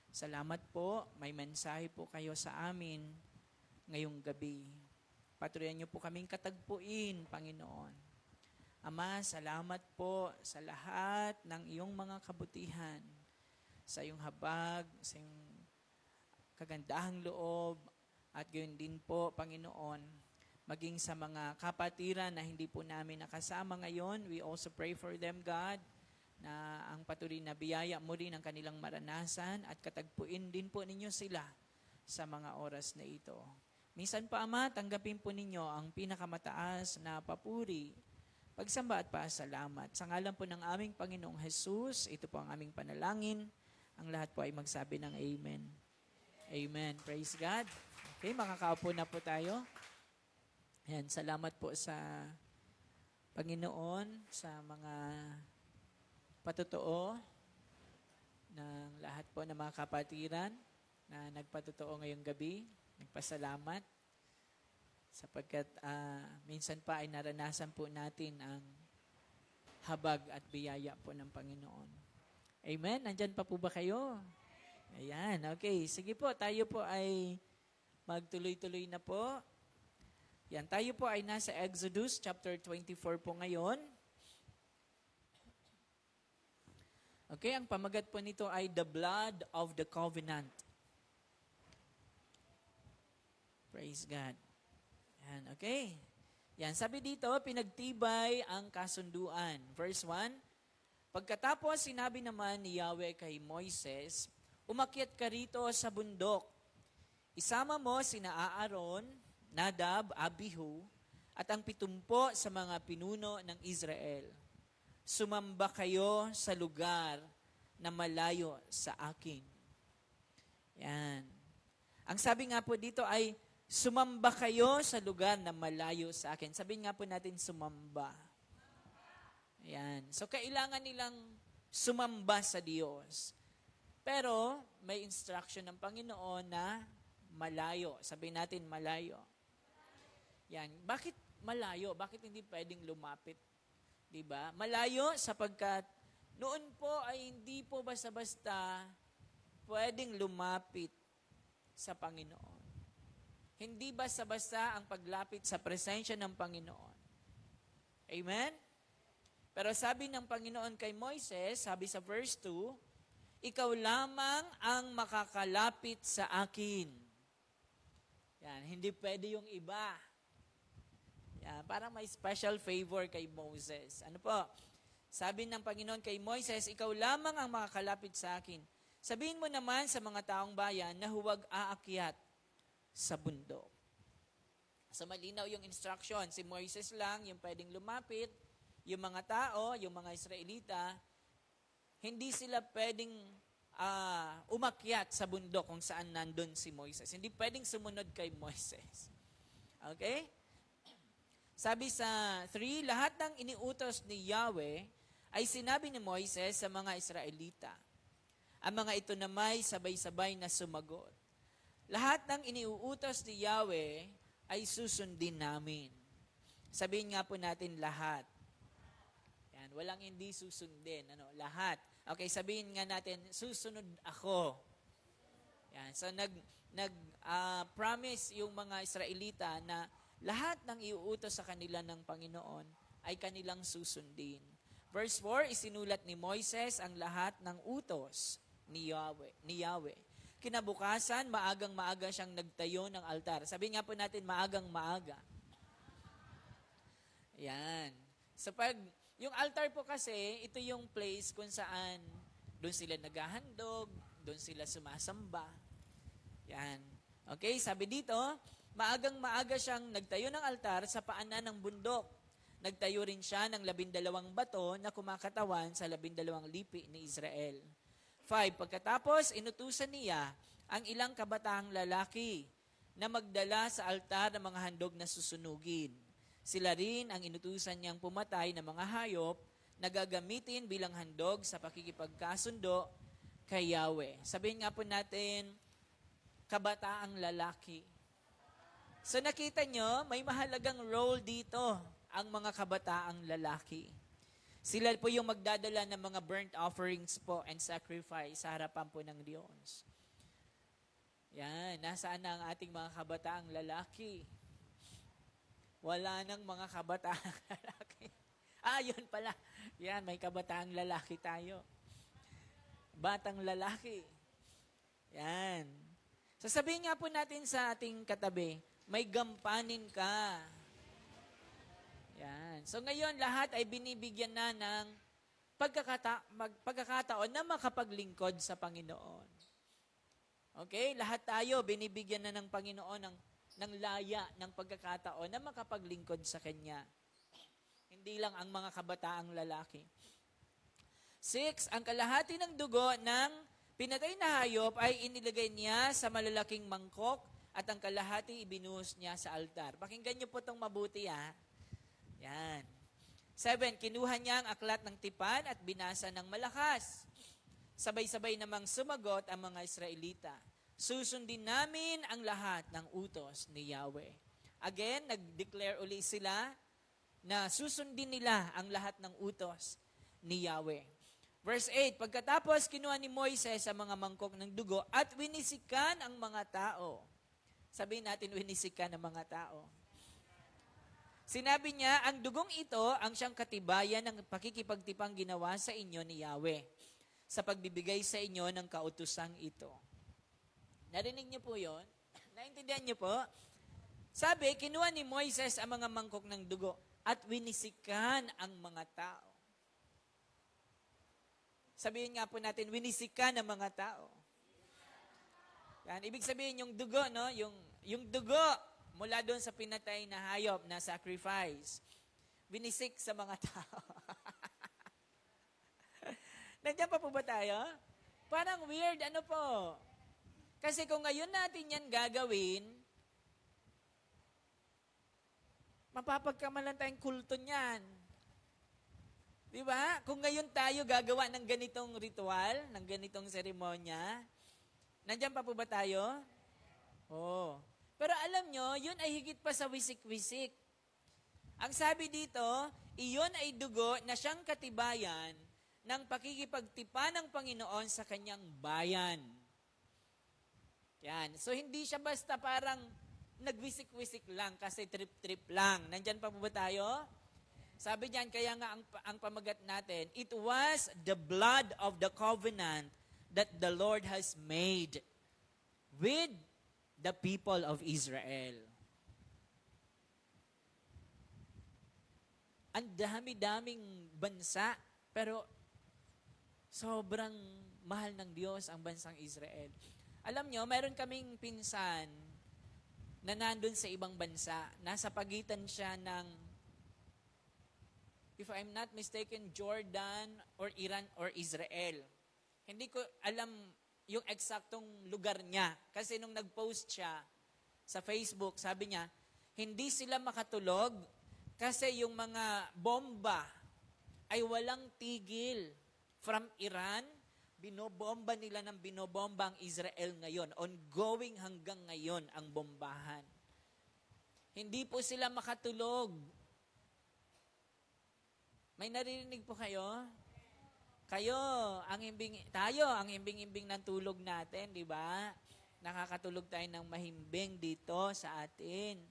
Salamat po, may mensahe po kayo sa amin ngayong gabi. Paturihan niyo po kaming katagpuin, Panginoon. Ama, salamat po sa lahat ng iyong mga kabutihan, sa iyong habag, sa iyong kagandahang loob, at gayon din po, Panginoon, maging sa mga kapatiran na hindi po namin nakasama ngayon. We also pray for them, God, na ang patuloy na biyaya mo rin ang kanilang maranasan at katagpuin din po ninyo sila sa mga oras na ito. Minsan pa, Ama, tanggapin po ninyo ang pinakamataas na papuri, pagsamba at pasalamat. Sa ngalan po ng aming Panginoong Jesus, ito po ang aming panalangin. Ang lahat po ay magsabi ng Amen. Amen. Praise God. Okay, makakaupo na po tayo. Ayan, salamat po sa Panginoon sa mga patotoo ng lahat po ng mga kapatiran na nagpatotoo ngayong gabi. Nagpasalamat sapagkat minsan pa ay naranasan po natin ang habag at biyaya po ng Panginoon. Amen? Nandyan pa po ba kayo? Ayan, okay. Sige po, tayo po ay magtuloy-tuloy na po. Yan, tayo po ay nasa Exodus chapter 24 po ngayon. Okay, ang pamagat po nito ay The Blood of the Covenant. Praise God. Yan, okay. Yan, sabi dito, pinagtibay ang kasunduan. Verse 1, pagkatapos sinabi naman ni Yahweh kay Moises, umakyat ka rito sa bundok. Isama mo sina Aaron, Nadab, Abihu, at ang 70 sa mga pinuno ng Israel. Sumamba kayo sa lugar na malayo sa akin. Yan. Ang sabi nga po dito ay, sumamba kayo sa lugar na malayo sa akin. Sabihin nga po natin, sumamba. Yan. So, kailangan nilang sumamba sa Diyos. Pero, may instruction ng Panginoon na malayo. Sabihin natin, malayo. Yan. Bakit malayo? Bakit hindi pwedeng lumapit? Diba? Malayo sapagkat noon po ay hindi po basta-basta pwedeng lumapit sa Panginoon. Hindi basta-basta ang paglapit sa presensya ng Panginoon. Amen? Pero sabi ng Panginoon kay Moises, sabi sa verse 2, ikaw lamang ang makakalapit sa akin. Yan, hindi pwede yung iba. Yan, parang may special favor kay Moses. Ano po? Sabi ng Panginoon kay Moises, ikaw lamang ang makakalapit sa akin. Sabihin mo naman sa mga taong bayan na huwag aakyat sa bundok. So malinaw yung instruction. Si Moises lang yung pwedeng lumapit. Yung mga tao, yung mga Israelita, hindi sila pwedeng umakyat sa bundok kung saan nandun si Moises. Hindi pwedeng sumunod kay Moises. Okay? Sabi sa 3, lahat ng iniutos ni Yahweh ay sinabi ni Moises sa mga Israelita. Ang mga ito namay sabay-sabay na sumagot. Lahat ng iniuutos ni Yahweh ay susundin namin. Sabihin nga po natin lahat. Yan, walang hindi susundin. Lahat. Okay, sabihin nga natin, susunod ako. Yan, so promise yung mga Israelita na lahat ng iuutos sa kanila ng Panginoon ay kanilang susundin. Verse 4, isinulat ni Moises ang lahat ng utos ni Yahweh. Kinabukasan, maagang-maaga siyang nagtayo ng altar. Sabihin nga po natin, maagang-maaga. Yan. So yung altar po kasi, ito yung place kung saan doon sila naghahandog, doon sila sumasamba. Yan. Okay, sabi dito, maagang-maaga siyang nagtayo ng altar sa paanan ng bundok. Nagtayo rin siya ng 12 bato na kumakatawan sa 12 lipi ni Israel. 5, pagkatapos, inutusan niya ang ilang kabataang lalaki na magdala sa altar ng mga handog na susunugin. Sila rin ang inutusan niyang pumatay ng mga hayop na gagamitin bilang handog sa pakikipagkasundo kay Yahweh. Sabihin nga po natin, kabataang lalaki. So nakita nyo, may mahalagang role dito ang mga kabataang lalaki. Sila po yung magdadala ng mga burnt offerings po and sacrifice sa harapan po ng Diyos. Yan, nasaan na ang ating mga kabataang lalaki? Wala nang mga kabataang lalaki. Yun pala. Yan, may kabataang lalaki tayo. Batang lalaki. Yan. Sasabihin nga po natin sa ating katabi, may gampanin ka. Yan. So ngayon, lahat ay binibigyan na ng pagkakataon na makapaglingkod sa Panginoon. Okay? Lahat tayo binibigyan na ng Panginoon ng laya, ng pagkakataon na makapaglingkod sa Kanya. Hindi lang ang mga kabataang lalaki. 6, ang kalahati ng dugo ng pinatay na hayop ay inilagay niya sa malalaking mangkok at ang kalahati ibinuhos niya sa altar. Pakinggan niyo po itong mabuti Yan. 7, kinuha niya ang aklat ng tipan at binasa ng malakas. Sabay-sabay namang sumagot ang mga Israelita. Susundin namin ang lahat ng utos ni Yahweh. Again, nag-declare uli sila na susundin nila ang lahat ng utos ni Yahweh. Verse 8, pagkatapos kinuha ni Moises ang mga mangkok ng dugo at winisikan ang mga tao. Sabihin natin, winisikan ang mga tao. Sinabi niya, ang dugong ito ang siyang katibayan ng pakikipagtipang ginawa sa inyo ni Yahweh sa pagbibigay sa inyo ng kautusang ito. Narinig niyo po yon? Naintindihan niyo po? Sabi, kinuha ni Moises ang mga mangkok ng dugo at winisikan ang mga tao. Sabihin nga po natin, winisikan ang mga tao. Yan, ibig sabihin yung dugo, no? Yung dugo mula doon sa pinatay na hayop na sacrifice. Winisik sa mga tao. Nandiyan pa po ba tayo? Parang weird, ano po? Kasi kung ngayon natin yan gagawin, mapapagkamalan tayong kulto niyan. Di ba? Kung ngayon tayo gagawa ng ganitong ritual, ng ganitong seremonya, nandiyan pa po ba tayo? Oo. Pero alam nyo, yun ay higit pa sa wisik-wisik. Ang sabi dito, iyon ay dugo na siyang katibayan ng pakikipagtipa ng Panginoon sa kanyang bayan. Yan. So, hindi siya basta parang nagwisik-wisik lang kasi trip-trip lang. Nandyan pa po ba tayo? Sabi diyan, kaya nga ang pamagat natin, it was the blood of the covenant that the Lord has made with the people of Israel. Ang dami-daming bansa, pero sobrang mahal ng Diyos ang bansang Israel. Alam nyo, meron kaming pinsan na nandun sa ibang bansa. Nasa pagitan siya ng, if I'm not mistaken, Jordan or Iran or Israel. Hindi ko alam yung eksaktong lugar niya. Kasi nung nag-post siya sa Facebook, sabi niya, hindi sila makatulog kasi yung mga bomba ay walang tigil. From Iran, binobomba nila ng binobomba ang Israel ngayon. Ongoing hanggang ngayon ang bombahan. Hindi po sila makatulog. May naririnig po kayo? Tayo ang himbing-himbing ng tulog natin, di ba? Nakakatulog tayo ng mahimbing dito sa atin.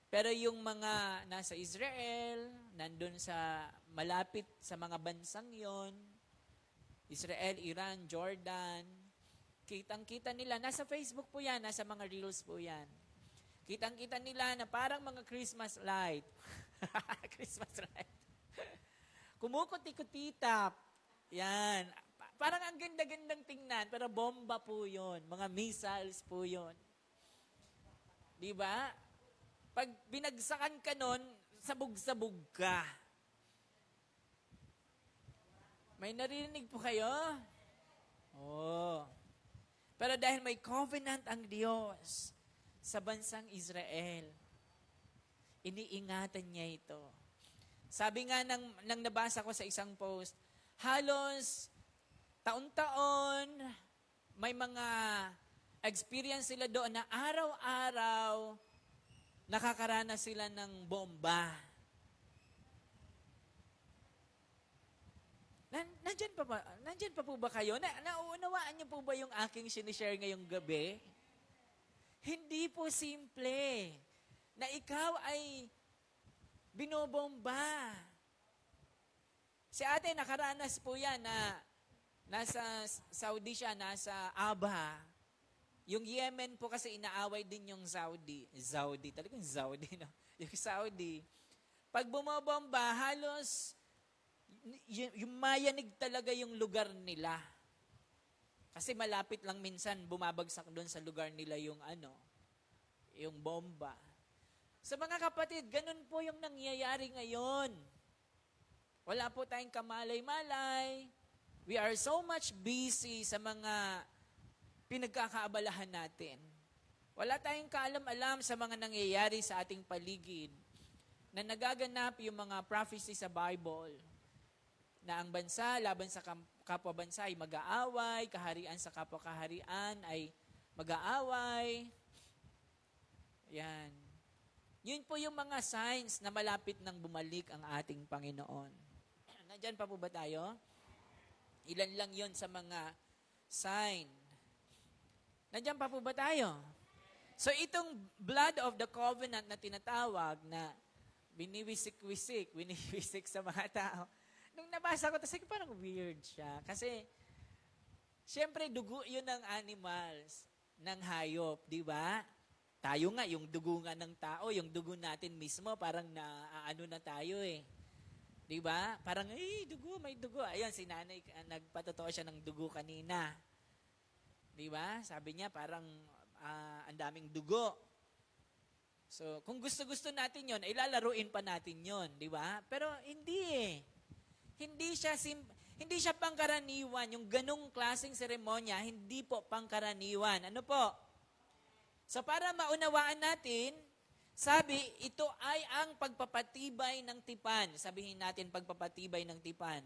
Pero yung mga nasa Israel, nandun sa malapit sa mga bansang yon, Israel, Iran, Jordan, kitang-kita nila, nasa Facebook po yan, nasa mga reels po yan. Kitang-kita nila na parang mga Christmas light. Christmas light. Kumukuti-kutitap. Yan. Parang ang ganda-gandang tingnan, pero bomba po yun. Mga missiles po yun. Di ba? Pag binagsakan ka nun, sabog-sabog ka. May naririnig po kayo? Oo. Pero dahil may covenant ang Diyos sa bansang Israel, iniingatan niya ito. Sabi nga nang nabasa ko sa isang post, halos taon-taon may mga experience sila doon na araw-araw nakakaranas sila ng bomba. Nandyan pa po ba kayo? Nauunawaan niyo po ba yung aking sinishare ngayong gabi? Hindi po simple na ikaw ay binobomba. Si ate nakaranas po yan na nasa Saudi siya, nasa Aba. Yung Yemen po kasi inaaway din yung Saudi. Talagang Saudi, no? Yung Saudi. Pag bumobomba, halos yung mayanig talaga yung lugar nila. Kasi malapit lang minsan bumabagsak doon sa lugar nila yung yung bomba. Sa mga kapatid, ganun po yung nangyayari ngayon. Wala po tayong kamalay-malay. We are so much busy sa mga pinagkakaabalahan natin. Wala tayong kaalam-alam sa mga nangyayari sa ating paligid na nagaganap yung mga prophecy sa Bible na ang bansa laban sa kapwa bansa ay mag-aaway, kaharian sa kapwa kaharian ay mag-aaway. Yan. Yun po yung mga signs na malapit nang bumalik ang ating Panginoon. Nandyan pa po ba tayo? Ilan lang yon sa mga sign. Nandyan pa po ba tayo? So itong blood of the covenant na tinatawag na winiwisik sa mga tao. Nung nabasa ko, kasi parang weird siya. Kasi, siyempre, dugo yun ng animals, ng hayop, di ba? Tayo nga, yung dugo nga ng tao, yung dugo natin mismo, parang ano na tayo eh. Di ba? Parang, dugo, may dugo. Ayun, si nanay, nagpatotoo siya ng dugo kanina. Di ba? Sabi niya, parang ang daming dugo. So, kung gusto-gusto natin yon, ay lalaruin pa natin yon, di ba? Pero hindi eh. Hindi siya pangkaraniwan. Yung ganong klaseng seremonya, hindi po pangkaraniwan. Ano po? So para maunawaan natin, sabi, ito ay ang pagpapatibay ng tipan. Sabihin natin, pagpapatibay ng tipan.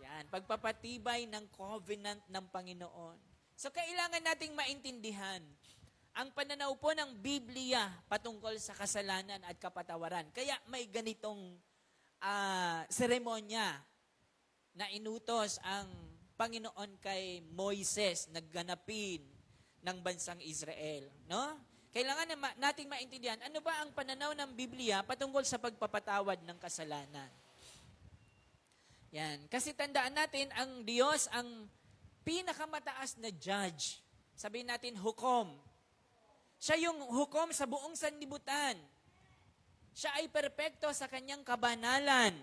Yan, pagpapatibay ng covenant ng Panginoon. So kailangan nating maintindihan ang pananaw po ng Biblia patungkol sa kasalanan at kapatawaran. Kaya may ganitong seremonya na inutos ang Panginoon kay Moises na ganapin ng bansang Israel. No? Kailangan nating maintindihan, ano ba ang pananaw ng Biblia patungkol sa pagpapatawad ng kasalanan? Yan. Kasi tandaan natin, ang Diyos ang pinakamataas na judge. Sabihin natin, hukom. Siya yung hukom sa buong sanlibutan. Siya ay perpekto sa kanyang kabanalan.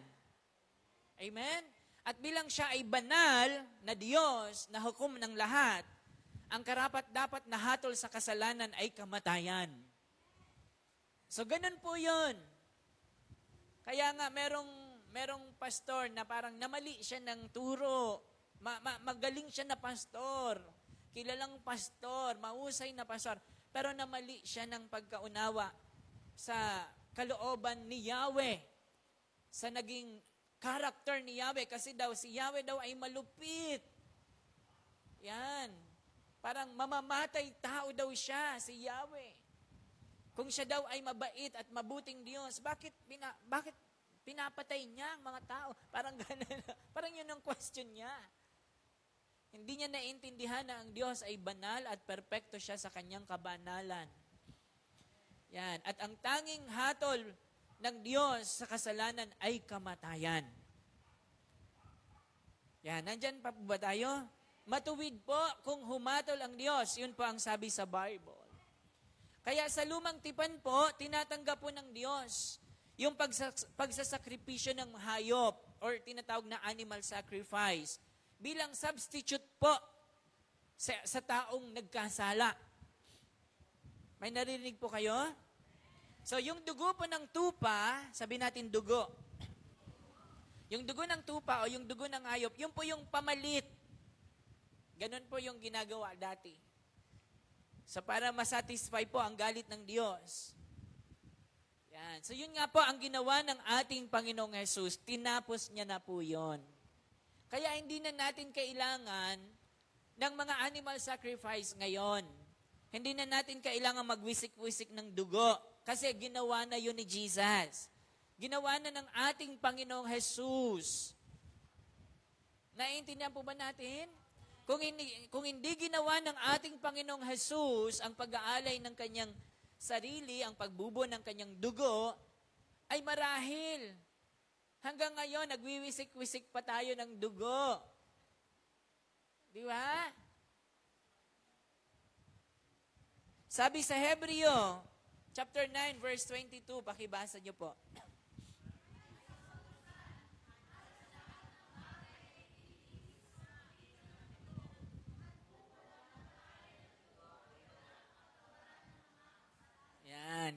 Amen? At bilang siya ay banal na Diyos, na hukom ng lahat, ang karapat-dapat na hatol sa kasalanan ay kamatayan. So, ganun po yun. Kaya nga, merong pastor na parang namali siya ng turo. Magaling siya na pastor. Kilalang pastor, mahusay na pastor. Pero namali siya ng pagkaunawa sa kalooban ni Yahweh. Sa naging character ni Yahweh. Kasi daw, si Yahweh daw ay malupit. Yan. Parang mamamatay tao daw siya, si Yahweh. Kung siya daw ay mabait at mabuting Diyos, bakit pinapatay niya ang mga tao? Parang ganun. Parang yun ang question niya. Hindi niya naintindihan na ang Diyos ay banal at perpekto siya sa kanyang kabanalan. Yan. At ang tanging hatol ng Diyos sa kasalanan ay kamatayan. Yan. Nandyan pa po ba tayo? Matuwid po kung humatol ang Diyos. Yun po ang sabi sa Bible. Kaya sa lumang tipan po, tinatanggap po ng Diyos yung pagsasakripisyo ng hayop or tinatawag na animal sacrifice bilang substitute po sa taong nagkasala. May narinig po kayo? So yung dugo po ng tupa, sabi natin dugo. Yung dugo ng tupa o yung dugo ng hayop, yun po yung pamalit. Ganon po yung ginagawa dati. So para masatisfy po ang galit ng Diyos. Yan. So yun nga po ang ginawa ng ating Panginoong Jesus. Tinapos niya na po yun. Kaya hindi na natin kailangan ng mga animal sacrifice ngayon. Hindi na natin kailangan magwisik-wisik ng dugo. Kasi ginawa na yun ni Jesus. Ginawa na ng ating Panginoong Jesus. Naiintindihan po ba natin? Kung hindi ginawa ng ating Panginoong Jesus ang pag-aalay ng kanyang sarili, ang pagbubo ng kanyang dugo, ay marahil. Hanggang ngayon, nagwiwisik-wisik pa tayo ng dugo. Di ba? Sabi sa Hebreo, chapter 9, verse 22, pakibasa niyo po.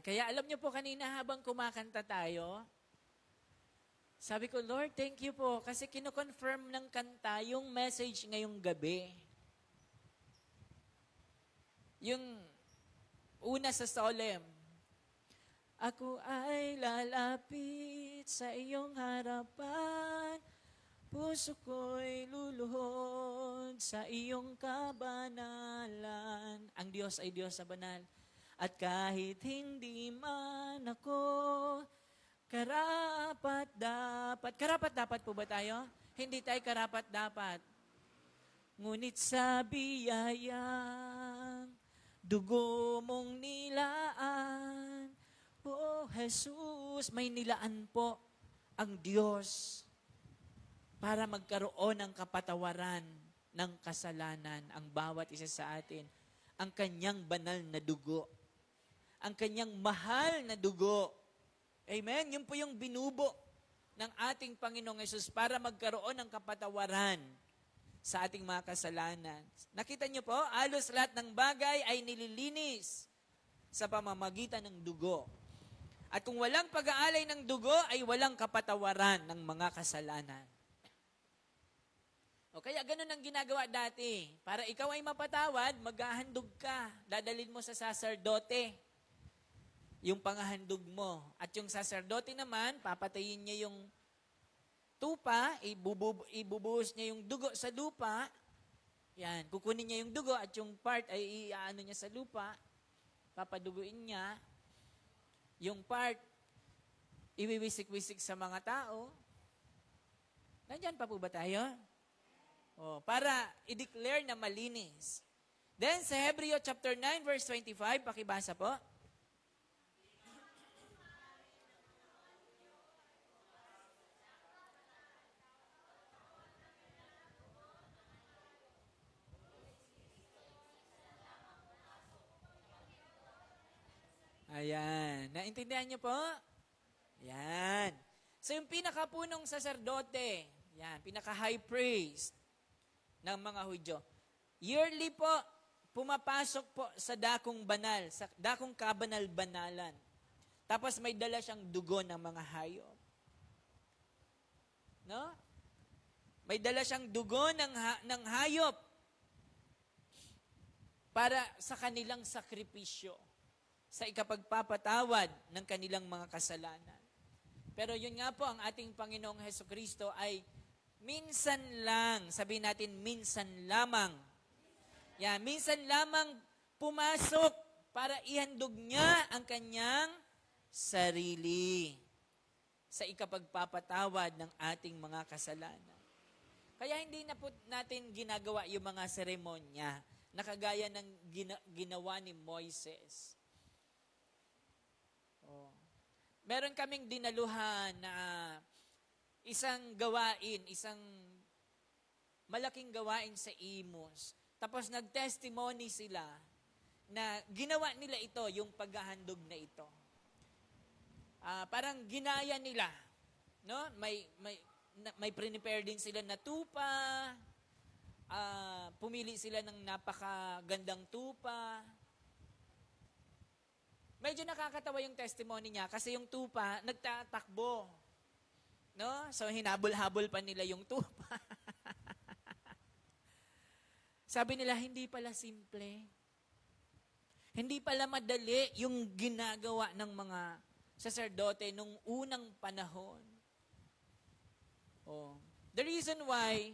Kaya alam niyo po kanina habang kumakanta tayo, sabi ko, Lord, thank you po kasi kino-confirm ng kanta yung message ngayong gabi. Yung una sa Solemn, ako ay lalapit sa iyong harapan, puso ko'y luluhod sa iyong kabanalan. Ang Diyos ay Diyos sa banal. At kahit hindi man ako karapat-dapat po ba tayo? Hindi tayo karapat-dapat. Ngunit sa biyayang dugo mong nilaan, O Jesus, may nilaan po ang Diyos para magkaroon ng kapatawaran ng kasalanan ang bawat isa sa atin. ang kanyang banal na dugo. Ang kanyang mahal na dugo. Amen? Yun po yung binubo ng ating Panginoong Hesus para magkaroon ng kapatawaran sa ating mga kasalanan. Nakita niyo po, halos lahat ng bagay ay nililinis sa pamamagitan ng dugo. At kung walang pag-aalay ng dugo, ay walang kapatawaran ng mga kasalanan. O kaya ganun ang ginagawa dati. Para ikaw ay mapatawad, maghahandog ka. Dadalhin mo sa saserdote yung pangahandog mo. At yung saserdote naman, papatayin niya yung tupa, ibubuhos niya yung dugo sa lupa. Yan, kukunin niya yung dugo at yung part ay iaano niya sa lupa. Papaduguin niya. Yung part, iwiwisik-wisik sa mga tao. Nandyan pa po ba tayo? O, para i-declare na malinis. Then, sa Hebreo chapter 9, verse 25, pakibasa po. Ayan. Naintindihan niyo po? Ayan. So yung pinakapunong saserdote, yan, pinaka-high priest ng mga Hudyo, yearly po, pumapasok po sa dakong banal, sa dakong kabanal-banalan. Tapos may dala siyang dugo ng mga hayop. No? May dala siyang dugo ng hayop para sa kanilang sakripisyo, sa ikapagpapatawad ng kanilang mga kasalanan. Pero yun nga po, ang ating Panginoong Hesukristo ay minsan lang, sabihin natin, minsan lamang. Yan, minsan lamang pumasok para ihandog niya ang kanyang sarili sa ikapagpapatawad ng ating mga kasalanan. Kaya hindi na po natin ginagawa yung mga seremonya na kagaya ng ginawa ni Moises. Oh. Meron kaming dinaluhan na isang gawain, isang malaking gawain sa Imus. Tapos nag-testimony sila na ginawa nila ito, yung paghahandog na ito. Parang ginaya nila, no? May prepare din sila na tupa, pumili sila ng napakagandang tupa. Medyo nakakatawa yung testimony niya kasi yung tupa nagtatakbo. No? So hinabol-habol pa nila yung tupa. Sabi nila, hindi pala simple. Hindi pala madali yung ginagawa ng mga saserdote nung unang panahon. Oh. The reason why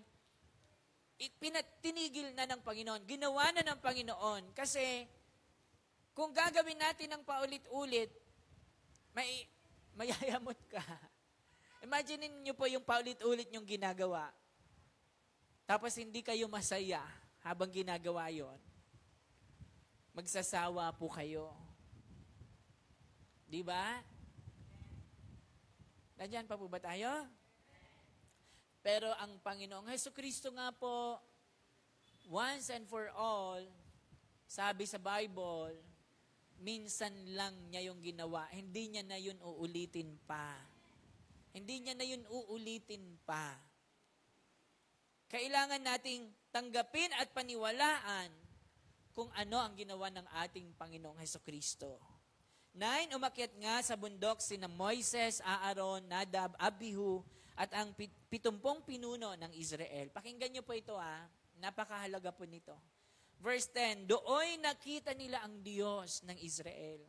tinigil na ng Panginoon, ginawa na ng Panginoon kasi kung gagawin natin ng paulit-ulit, mayayamot ka. Imagine niyo po yung paulit-ulit yung ginagawa. Tapos hindi kayo masaya habang ginagawa yon. Magsasawa po kayo. Di ba? Nandiyan pa po ba tayo? Pero ang Panginoong Hesukristo nga po, once and for all, sabi sa Bible, minsan lang niya yung ginawa. Hindi niya na yun uulitin pa. Hindi niya na yun uulitin pa. Kailangan nating tanggapin at paniwalaan kung ano ang ginawa ng ating Panginoong Hesukristo. 9, umakyat nga sa bundok sina Moises, Aaron, Nadab, Abihu, at ang 70 pinuno ng Israel. Pakinggan niyo po ito napakahalaga po nito. Verse 10, dooy nakita nila ang Diyos ng Israel.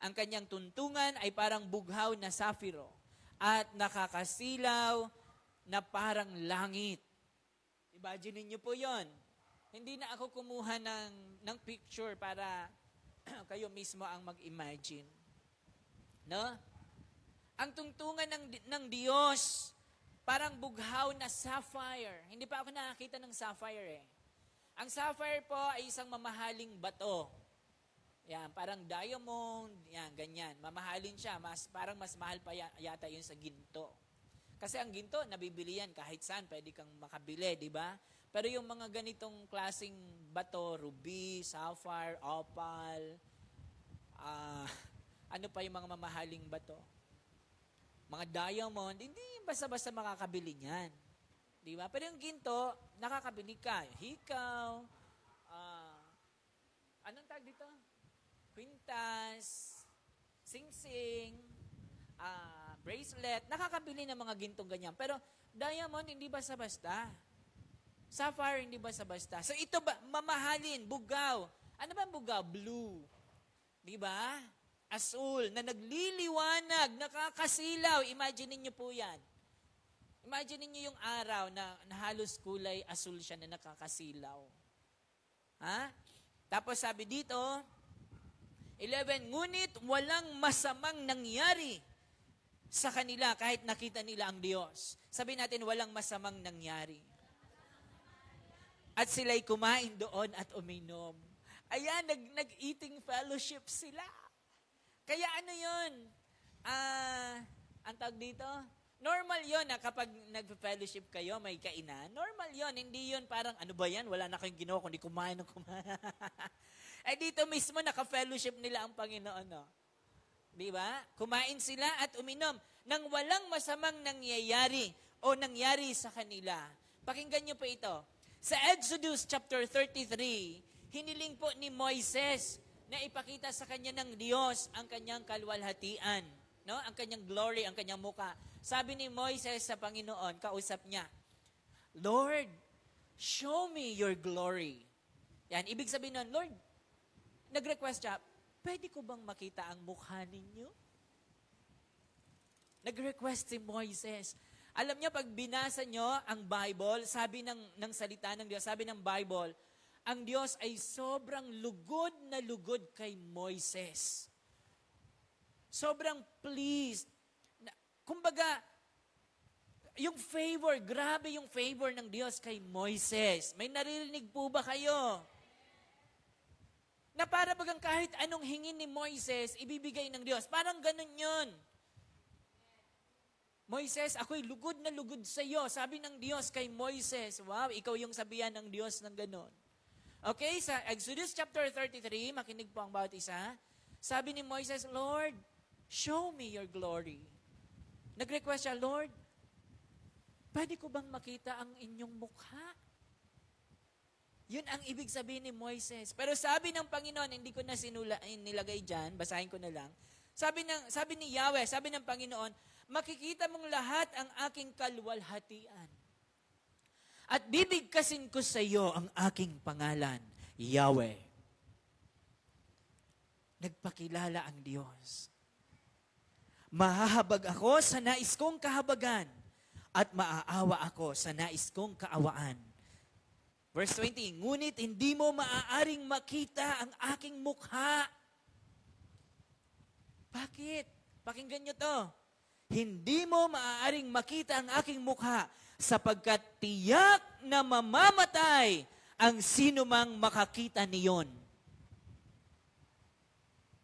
Ang kanyang tuntungan ay parang bughaw na safiro at nakakasilaw na parang langit. Imagine niyo po yon. Hindi na ako kumuha ng picture para kayo mismo ang mag-imagine. No? Ang tungtungan ng Diyos, parang bughaw na sapphire. Hindi pa ako nakakita ng sapphire Ang sapphire po ay isang mamahaling bato. Yan, parang diamond, yan, ganyan. Mamahalin siya, parang mas mahal pa yata yun sa ginto. Kasi ang ginto, nabibili yan kahit saan, pwede kang makabili, di ba? Pero yung mga ganitong klaseng bato, ruby, sapphire, opal, ano pa yung mga mamahaling bato? Mga diamond, hindi basta-basta makakabili niyan. Di ba? Pero yung ginto, nakakabili ka. Hikaw, anong tag dito? Quintas, singsing, bracelet, nakakabili ng mga gintong ganyan. Pero diamond, hindi basta-basta. Sapphire, hindi basta-basta. So ito ba, mamahalin, bugaw. Ano ba ang bugaw? Blue. Di ba? Asul, na nagliliwanag, nakakasilaw. Imagine niyo po yan. Imagine niyo yung araw na halos kulay asul siya na nakakasilaw. Ha? Tapos sabi dito, 11, ngunit walang masamang nangyari sa kanila kahit nakita nila ang Diyos. Sabi natin, walang masamang nangyari. At sila'y kumain doon at uminom. Ayan, nag-eating fellowship sila. Kaya ano yun? Ang tawag dito? Normal yun na kapag nag-fellowship kayo, may kainan. Normal yun. Hindi yun parang, ano ba yan? Wala na kayong ginawa kundi kumain ng kumain. Eh dito mismo, naka-fellowship nila ang Panginoon. No? Di ba? Kumain sila at uminom nang walang masamang nangyayari o nangyari sa kanila. Pakinggan niyo po ito. Sa Exodus chapter 33, hiniling po ni Moises na ipakita sa kanya ng Diyos ang kanyang kalwalhatian, no? Ang kanyang glory, ang kanyang muka. Sabi ni Moises sa Panginoon, kausap niya, Lord, show me your glory. Yan, ibig sabihin nun, Lord, nag-request siya, pwede ko bang makita ang mukha ninyo? Nag-request si Moises. Alam niyo, pag binasa niyo ang Bible, sabi ng salita ng Diyos, sabi ng Bible, ang Diyos ay sobrang lugod na lugod kay Moises. Sobrang pleased. Kumbaga, yung favor, grabe yung favor ng Diyos kay Moises. May naririnig po ba kayo? Na para bagang kahit anong hingin ni Moises, ibibigay ng Diyos. Parang ganun yun. Moises, ako'y lugod na lugod sa iyo. Sabi ng Diyos kay Moises, wow, ikaw yung sabihan ng Diyos ng ganon. Okay, sa Exodus chapter 33, makinig po ang bawat isa. Sabi ni Moises, Lord, show me your glory. Nag-request siya, Lord, pwede ko bang makita ang inyong mukha? Yun ang ibig sabihin ni Moises. Pero sabi ng Panginoon, hindi ko na nilagay dyan, basahin ko na lang. Sabi ni Yahweh, sabi ng Panginoon, makikita mong lahat ang aking kalwalhatian. At bibigkasin ko sa iyo ang aking pangalan, Yahweh. Nagpakilala ang Diyos. Mahahabag ako sa nais kong kahabagan at maaawa ako sa nais kong kaawaan. Verse 20, ngunit hindi mo maaaring makita ang aking mukha. Bakit? Pakinggan nyo to. Hindi mo maaaring makita ang aking mukha sapagkat tiyak na mamamatay ang sinumang makakita niyon.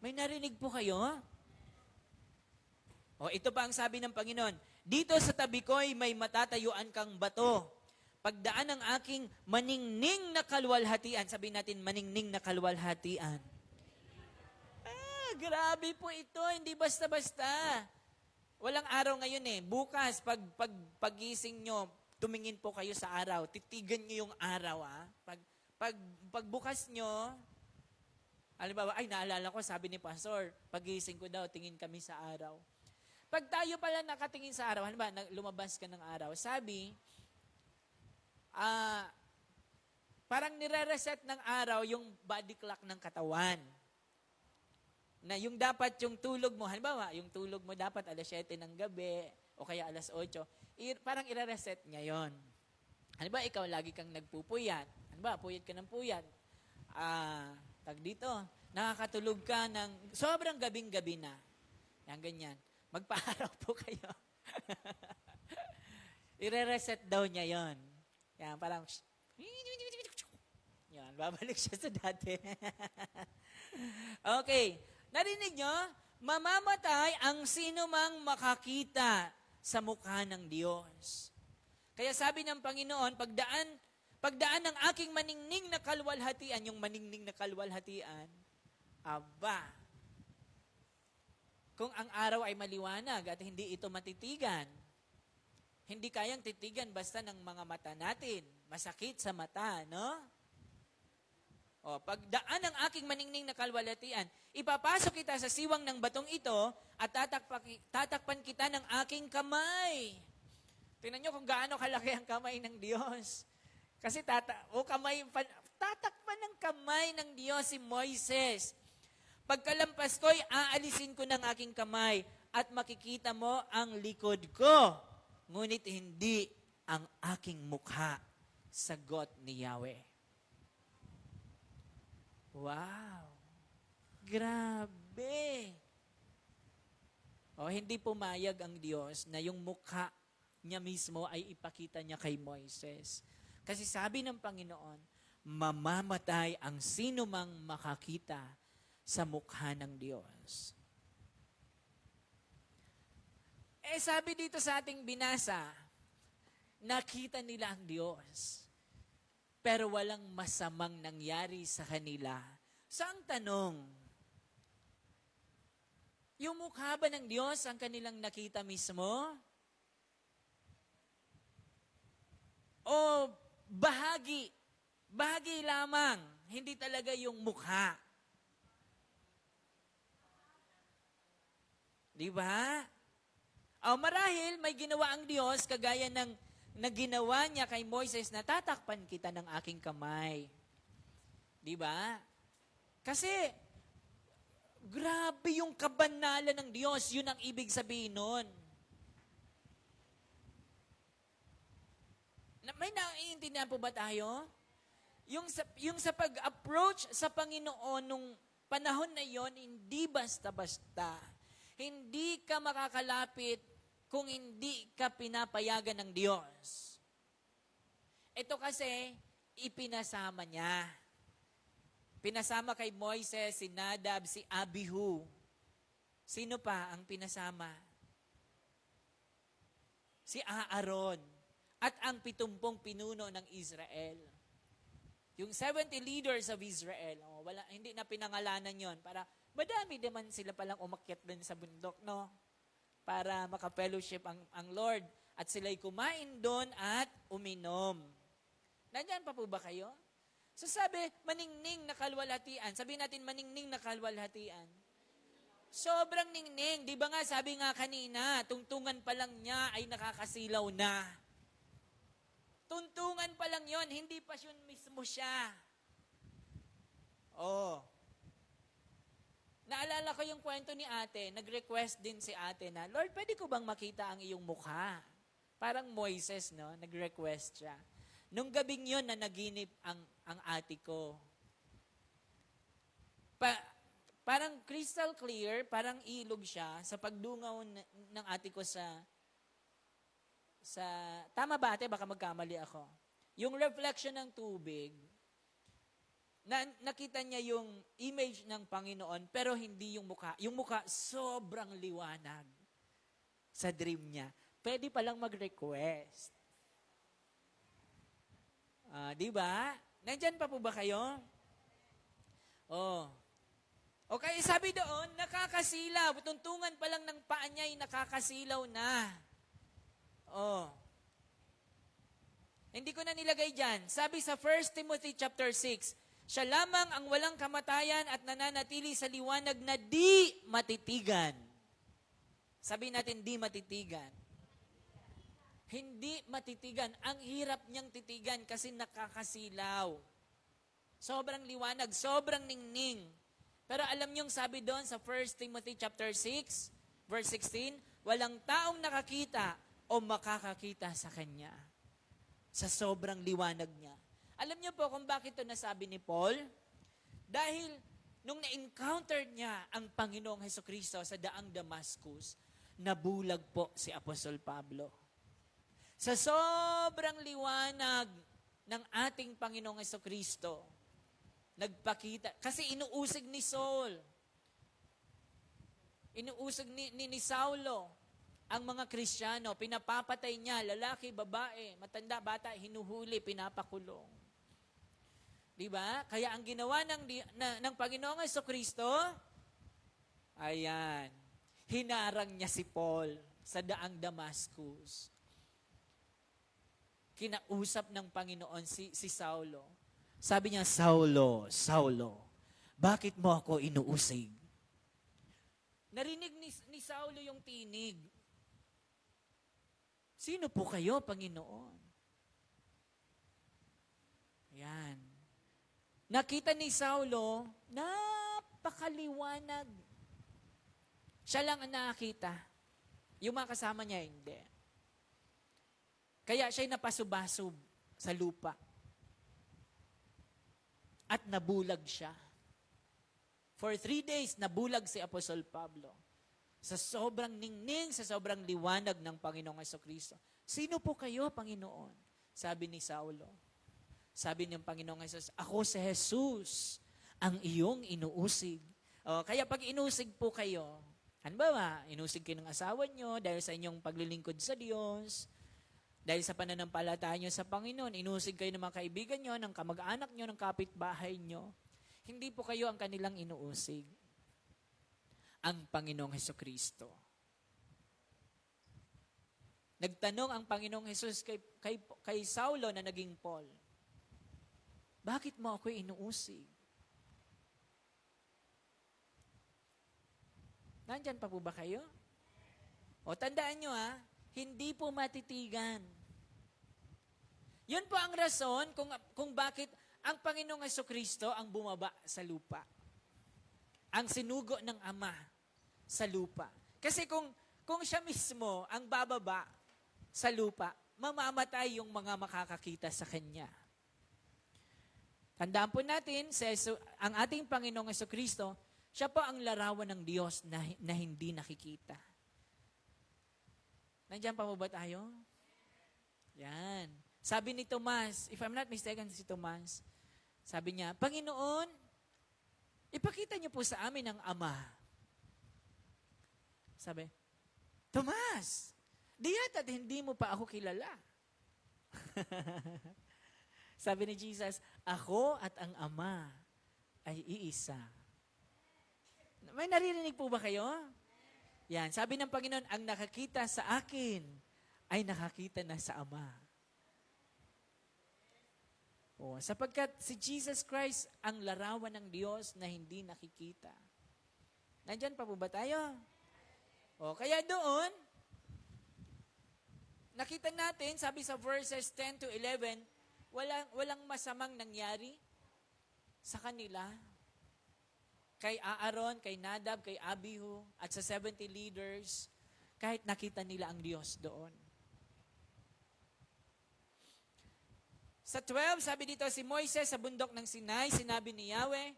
May narinig po kayo? O ito pa ang sabi ng Panginoon, dito sa tabi ko'y may matatayuan kang bato. Pagdaan ng aking maningning na kalwalhatian, sabihin natin maningning na kalwalhatian. Grabe po ito, hindi basta-basta. Walang araw ngayon eh. Bukas, pagising nyo, tumingin po kayo sa araw. Titigan nyo yung araw, ah. Pagbukas nyo, halimbawa, ay, naalala ko, sabi ni Pastor, pagising ko daw, tingin kami sa araw. Pag tayo pala nakatingin sa araw, halimbawa, lumabas ka ng araw, sabi, parang nire-reset ng araw yung body clock ng katawan. Na yung dapat yung tulog mo, halimbawa, yung tulog mo dapat alas 7 ng gabi o kaya alas 8, parang ire-reset ngayon. Halimbawa, ikaw lagi kang nagpupuyat. Halimbawa, puyat ka ng puyat. Tag dito, nakakatulog ka ng sobrang gabing-gabi na. Yan, ganyan. Magpaaraw po kayo. Ire-reset daw niya yon. Yan, parang, yan, babalik siya sa dati. Okay. Narinig nyo? Mamamatay ang sino mang makakita sa mukha ng Diyos. Kaya sabi ng Panginoon, Pagdaan ng aking maningning na kalwalhatian, yung maningning na kalwalhatian, aba, kung ang araw ay maliwanag at hindi ito matitigan, hindi kayang titigan basta ng mga mata natin. Masakit sa mata, no? O, pagdaan ng aking maningning na kalwalhatian, ipapasok kita sa siwang ng batong ito at tatakpan kita ng aking kamay. Tingnan nyo kung gaano kalaki ang kamay ng Diyos. Kasi tatakpan ng kamay ng Diyos si Moises. Pagkalampas ko'y aalisin ko ng aking kamay at makikita mo ang likod ko. Ngunit hindi ang aking mukha, sagot ni Yahweh. Wow! Grabe! O, hindi pumayag ang Diyos na yung mukha niya mismo ay ipakita niya kay Moises. Kasi sabi ng Panginoon, mamamatay ang sino mang makakita sa mukha ng Diyos. Sabi dito sa ating binasa, nakita nila ang Diyos, pero walang masamang nangyari sa kanila. So ang tanong, yung mukha ba ng Diyos ang kanilang nakita mismo? O bahagi lamang, hindi talaga yung mukha? Di ba? Marahil may ginawa ang Diyos kagaya ng ginawa niya kay Moises na tatakpan kita ng aking kamay. Di ba? Kasi grabe yung kabanalan ng Diyos, yun ang ibig sabihin nun. May naiintindihan po ba tayo? Yung sa pag-approach sa Panginoon nung panahon na yon, hindi basta-basta. Hindi ka makakalapit kung hindi ka pinapayagan ng Diyos. Ito kasi, ipinasama niya. Pinasama kay Moises, si Nadab, si Abihu. Sino pa ang pinasama? Si Aaron. At ang 70 pinuno ng Israel. Yung 70 leaders of Israel. Hindi na pinangalanan yon para madami naman sila palang umakyat din sa bundok, no? Para maka-fellowship ang Lord. At sila'y kumain doon at uminom. Nandyan pa po ba kayo? So sabi, maningning na kalwalhatian. Sabihin natin, maningning na kalwalhatian. Sobrang ningning. Di ba nga, sabi nga kanina, tungtungan pa lang niya ay nakakasilaw na. Tuntungan pa lang yon, hindi pa yun mismo siya. Naalala ko yung kwento ni ate, nag-request din si ate na, Lord, pwede ko bang makita ang iyong mukha? Parang Moises, no? Nag-request siya. Nung gabing yun na naginip ang ate ko. Parang crystal clear, parang ilog siya sa pagdungaw ng ate ko sa tama ba ate? Baka magkamali ako. Yung reflection ng tubig, nakita niya yung image ng Panginoon, pero hindi yung mukha. Yung mukha, sobrang liwanag sa dream niya. Pwede palang mag-request. Di ba? Nandyan pa po ba kayo? Okay, sabi doon, nakakasilaw. Tuntungan pa lang ng paa niya ay nakakasilaw na. Hindi ko na nilagay dyan. Sabi sa 1 Timothy chapter 6, siya lamang ang walang kamatayan at nananatili sa liwanag na di matitigan. Sabi natin, di matitigan. Hindi matitigan. Ang hirap niyang titigan kasi nakakasilaw. Sobrang liwanag, sobrang ningning. Pero alam niyong sabi doon sa 1 Timothy chapter 6, verse 16, walang taong nakakita o makakakita sa Kanya. Sa sobrang liwanag niya. Alam niyo po kung bakit ito nasabi ni Paul? Dahil nung na-encounter niya ang Panginoong Hesukristo sa daang Damascus, nabulag po si Apostol Pablo. Sa sobrang liwanag ng ating Panginoong Hesukristo, nagpakita. Kasi inuusig ni Saul. Inuusig ni Saulo. ang mga Kristiyano, pinapapatay niya, lalaki, babae, matanda, bata, hinuhuli, pinapakulong. Di ba? Kaya ang ginawa ng Panginoong Jesucristo, ayan, hinarang niya si Paul sa daang Damascus. Kinausap ng Panginoon si Saulo. Sabi niya, Saulo, Saulo, bakit mo ako inuusig? Narinig ni Saulo yung tinig. Sino po kayo, Panginoon? Ayan. Nakita ni Saulo, napakaliwanag. Siya lang ang nakakita. Yung mga kasama niya, hindi. Kaya siya'y napasubasub sa lupa. At nabulag siya. For 3 days, nabulag si Apostol Pablo. Sa sobrang ningning, sa sobrang liwanag ng Panginoong Jesucristo. Sino po kayo, Panginoon? Sabi ni Saulo. Sabi ng Panginoong Jesus, ako si Jesus, ang iyong inuusig. Kaya pag inusig po kayo, ano ba? Inusig kayo ng asawa nyo dahil sa inyong paglilingkod sa Diyos, dahil sa pananampalataya nyo sa Panginoon, inusig kayo ng mga kaibigan nyo, ng kamag-anak nyo, ng kapitbahay nyo. Hindi po kayo ang kanilang inuusig. Ang Panginoong Hesukristo. Nagtanong ang Panginoong Hesus kay Saulo na naging Paul, bakit mo ako inuusig? Nandyan pa po ba kayo? O tandaan nyo hindi po matitigan. Yun po ang rason kung bakit ang Panginoong Hesukristo ang bumaba sa lupa. Ang sinugo ng Ama sa lupa. Kasi kung siya mismo ang bababa sa lupa, mamamatay yung mga makakakita sa Kanya. Tandaan po natin, ang ating Panginoong Hesukristo, siya po ang larawan ng Diyos na hindi nakikita. Nandiyan pa mo ba tayo? Yan. Sabi ni Tomas, if I'm not mistaken si Tomas, sabi niya, Panginoon, ipakita niyo po sa amin ang Ama. Sabi, Tomas, di yata't hindi mo pa ako kilala. Sabi ni Jesus, ako at ang Ama ay iisa. May naririnig po ba kayo? Yan, sabi ng Panginoon, ang nakakita sa akin ay nakakita na sa Ama. Sapagkat si Jesus Christ ang larawan ng Diyos na hindi nakikita. Nandyan pa po ba tayo? Kaya doon, nakita natin, sabi sa verses 10 to 11, walang masamang nangyari sa kanila. Kay Aaron, kay Nadab, kay Abihu, at sa 70 leaders, kahit nakita nila ang Diyos doon. Sa 12, sabi dito, si Moises sa bundok ng Sinai, sinabi ni Yahweh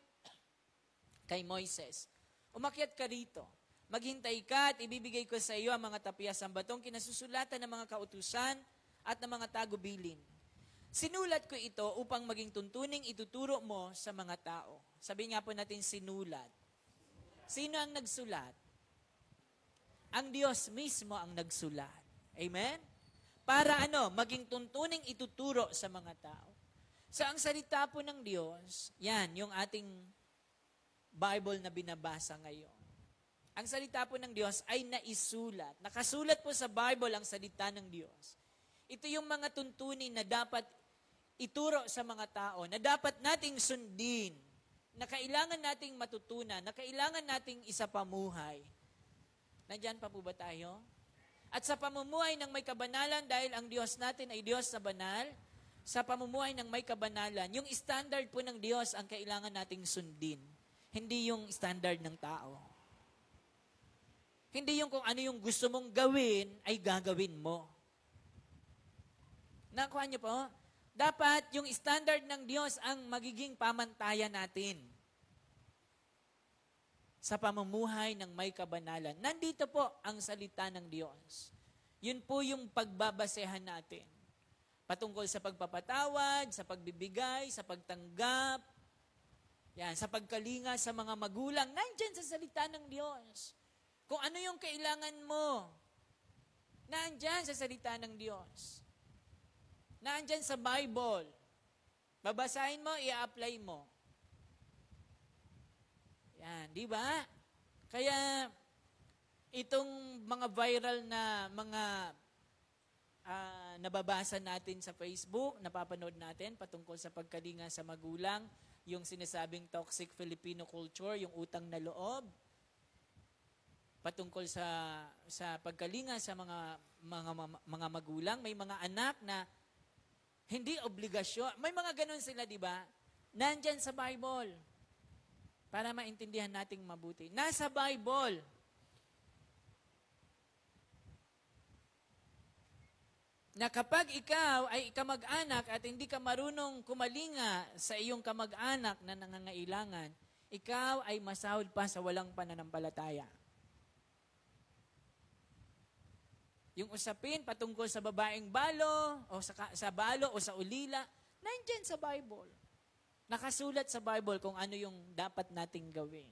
kay Moises, umakyat ka rito, maghintay ka at ibibigay ko sa iyo ang mga tapyasang batong kinasusulatan ng mga kautusan at ng mga tagubilin. Sinulat ko ito upang maging tuntuning ituturo mo sa mga tao. Sabi nga po natin sinulat. Sino ang nagsulat? Ang Diyos mismo ang nagsulat. Amen? Para maging tuntuning ituturo sa mga tao. So ang salita po ng Diyos, yan, yung ating Bible na binabasa ngayon. Ang salita po ng Diyos ay naisulat. Nakasulat po sa Bible ang salita ng Diyos. Ito yung mga tuntunin na dapat ituro sa mga tao, na dapat nating sundin, na kailangan nating matutunan, na kailangan nating isapamuhay. Nandyan pa po ba tayo? At sa pamumuhay ng may kabanalan, dahil ang Diyos natin ay Diyos na banal, sa pamumuhay ng may kabanalan, yung standard po ng Diyos ang kailangan nating sundin. Hindi yung standard ng tao. Hindi yung kung ano yung gusto mong gawin, ay gagawin mo. Nakuha niyo po? Dapat yung standard ng Diyos ang magiging pamantayan natin sa pamumuhay ng may kabanalan. Nandito po ang salita ng Diyos. Yun po yung pagbabasehan natin. Patungkol sa pagpapatawad, sa pagbibigay, sa pagtanggap, yan, sa pagkalinga sa mga magulang. Nandyan sa salita ng Diyos. Kung ano yung kailangan mo Naandyan sa salita ng Diyos. Naandyan sa Bible. Babasahin mo, i-apply mo. Yan, di ba? Kaya, itong mga viral na mga nababasa natin sa Facebook, napapanood natin patungkol sa pagkalinga sa magulang, yung sinasabing toxic Filipino culture, yung utang na loob, patungkol sa pagkalinga sa mga magulang, may mga anak na hindi obligasyon. May mga ganun sila, di ba? Nandyan sa Bible. Para maintindihan nating mabuti. Nasa Bible. Na kapag ikaw ay kamag-anak at hindi ka marunong kumalinga sa iyong kamag-anak na nangangailangan, ikaw ay masahod pa sa walang pananampalataya. Yung usapin patungkol sa babaeng balo, o sa balo o sa ulila, nandyan sa Bible. Nakasulat sa Bible kung ano yung dapat nating gawin.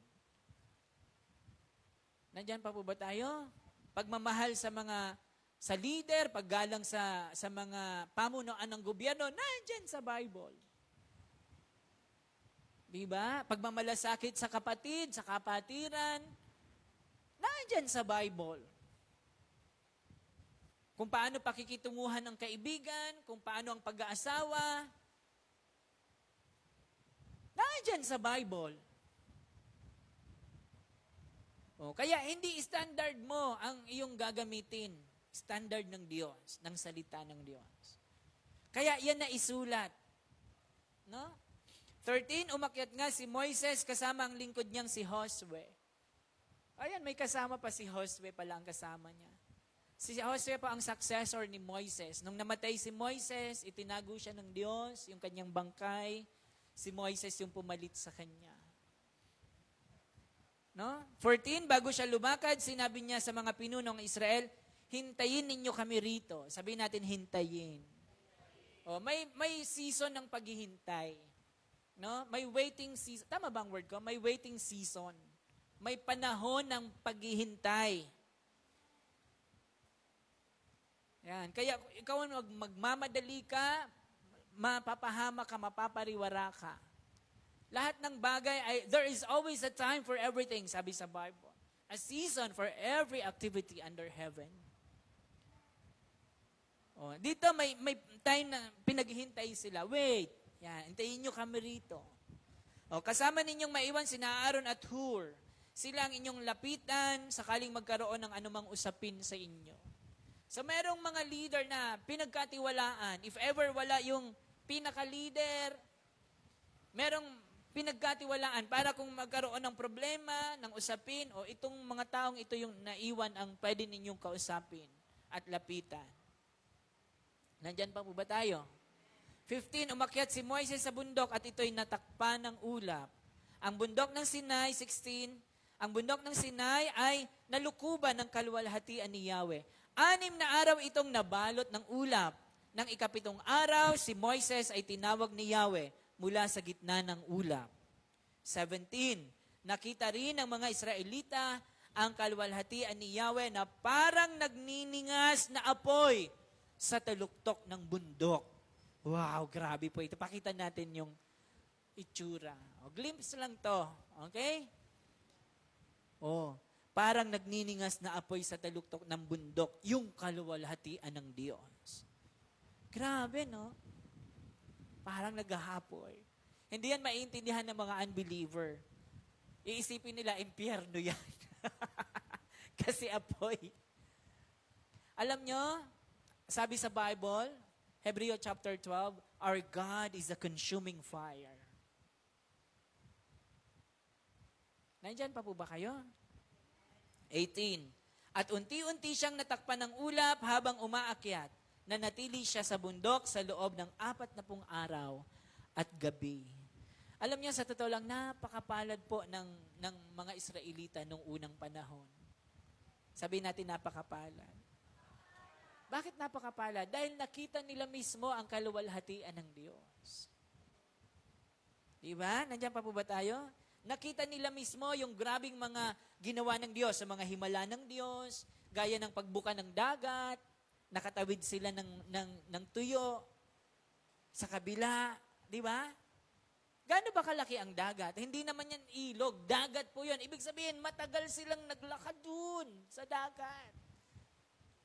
Nandyan pa po ba tayo? Pagmamahal sa leader, paggalang sa mga pamunuan ng gobyerno, nandyan sa Bible. Diba? Pagmamalasakit sa kapatid, sa kapatiran, nandyan sa Bible. Kung paano pakikitunguhan ng kaibigan, kung paano ang pag-aasawa, nandyan sa Bible. O, kaya hindi standard mo ang iyong gagamitin. Standard ng Diyos, ng salita ng Diyos. Kaya yan na isulat. No? 13, umakyat nga si Moises kasama ang lingkod niyang si Josue. Ayan, may kasama pa si Josue pala ang kasama niya. Si Josue pa ang successor ni Moises. Nung namatay si Moises, itinago siya ng Diyos, yung kanyang bangkay. Si Moises yung pumalit sa kanya. No? 14, bago siya lumakad, sinabi niya sa mga pinunong Israel, hintayin ninyo kami rito. Sabihin natin, hintayin. O, may season ng paghihintay. No? May waiting season. Tama ba ang word ko? May waiting season. May panahon ng paghihintay. Yan. Kaya ikaw magmamadali ka, mapapahama ka, mapapariwara ka. Lahat ng bagay there is always a time for everything, sabi sa Bible. A season for every activity under heaven. Oh, dito may time na pinaghihintay sila. Wait, yan, hintayin nyo kami rito. Oh, kasama ninyong maiwan sina Aaron at Hur. Sila ang inyong lapitan sakaling magkaroon ng anumang usapin sa inyo. So merong mga leader na pinagkatiwalaan. If ever wala yung pinaka-leader, merong pinagkatiwalaan para kung magkaroon ng problema, ng usapin, o itong mga taong ito yung naiwan ang pwede ninyong kausapin at lapitan. Nandyan pa po ba tayo? 15, umakyat si Moises sa bundok at ito'y natakpan ng ulap. Ang bundok ng Sinai, 16, ang bundok ng Sinai ay nalukuban ng kaluwalhatian ni Yahweh. 6 na araw itong nabalot ng ulap. Nang ikapitong araw, si Moises ay tinawag ni Yahweh mula sa gitna ng ulap. 17, nakita rin ng mga Israelita ang kaluwalhatian ni Yahweh na parang nagniningas na apoy sa taluktok ng bundok. Wow, grabe po ito. Pakita natin yung itsura. O, glimpse lang to. Okay? Parang nagniningas na apoy sa taluktok ng bundok, yung kaluwalhatian ng Diyos. Grabe, no? Parang naghahapoy. Hindi yan maintindihan ng mga unbeliever. Iisipin nila, impyerno yan. Kasi apoy. Alam nyo, sabi sa Bible, Hebrew chapter 12, our God is a consuming fire. Nandyan pa po ba kayo? 18. At unti-unti siyang natakpan ng ulap habang umaakyat. Nanatili siya sa bundok sa loob ng 40 araw at gabi. Alam niyo, sa totoo lang, napakapalad po ng mga Israelita nung unang panahon. Sabihin natin, napakapalad. Bakit napakapalad? Dahil nakita nila mismo ang kaluwalhatian ng Diyos. Diba? Nandiyan pa po ba tayo? Nakita nila mismo yung grabing mga ginawa ng Diyos sa mga himala ng Diyos. gaya ng pagbuka ng dagat, nakatawid sila ng tuyo sa kabila, di ba? Gaano ba kalaki ang dagat? Hindi naman yan ilog, dagat po yun. Ibig sabihin, matagal silang naglakad dun sa dagat.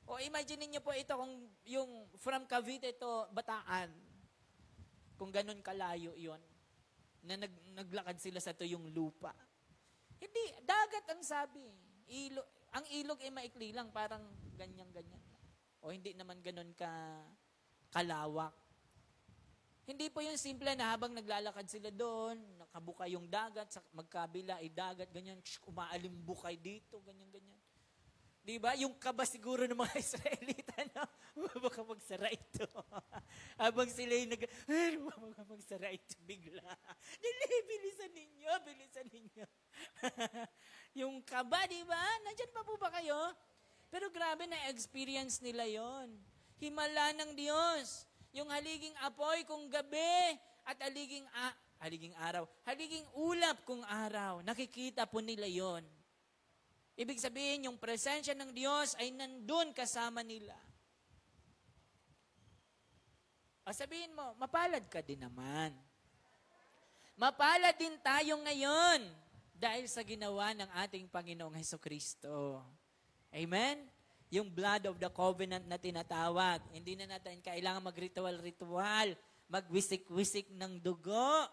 O imagine niyo po ito kung yung from Cavite to Bataan, kung ganun kalayo yon na naglakad sila sa tuyong lupa. Hindi, dagat ang sabi. Ang ilog ay maikli lang, parang ganyan-ganyan. O hindi naman ganun kalawak. Hindi po yung simple na habang naglalakad sila doon, nakabuka yung dagat, sa magkabila ay dagat, ganyan, umaalimbuka dito, ganyan-ganyan. Di ba? Yung kaba siguro ng mga Israelita na, baka magsara ito. Habang sila yung baka magsara ito bigla. Dili, bilisan ninyo. Yung kaba, di ba? Nandyan pa po ba kayo? Pero grabe na experience nila yon. Himala ng Diyos. Yung haliging apoy kung gabi at haliging araw. Haliging ulap kung araw. Nakikita po nila yon. Ibig sabihin, yung presensya ng Diyos ay nandun kasama nila. O sabihin mo, mapalad ka din naman. Mapalad din tayo ngayon dahil sa ginawa ng ating Panginoong Hesukristo. Amen? Yung blood of the covenant na tinatawag. Hindi na natin kailangan mag-ritual-ritual, magwisik-wisik ng dugo,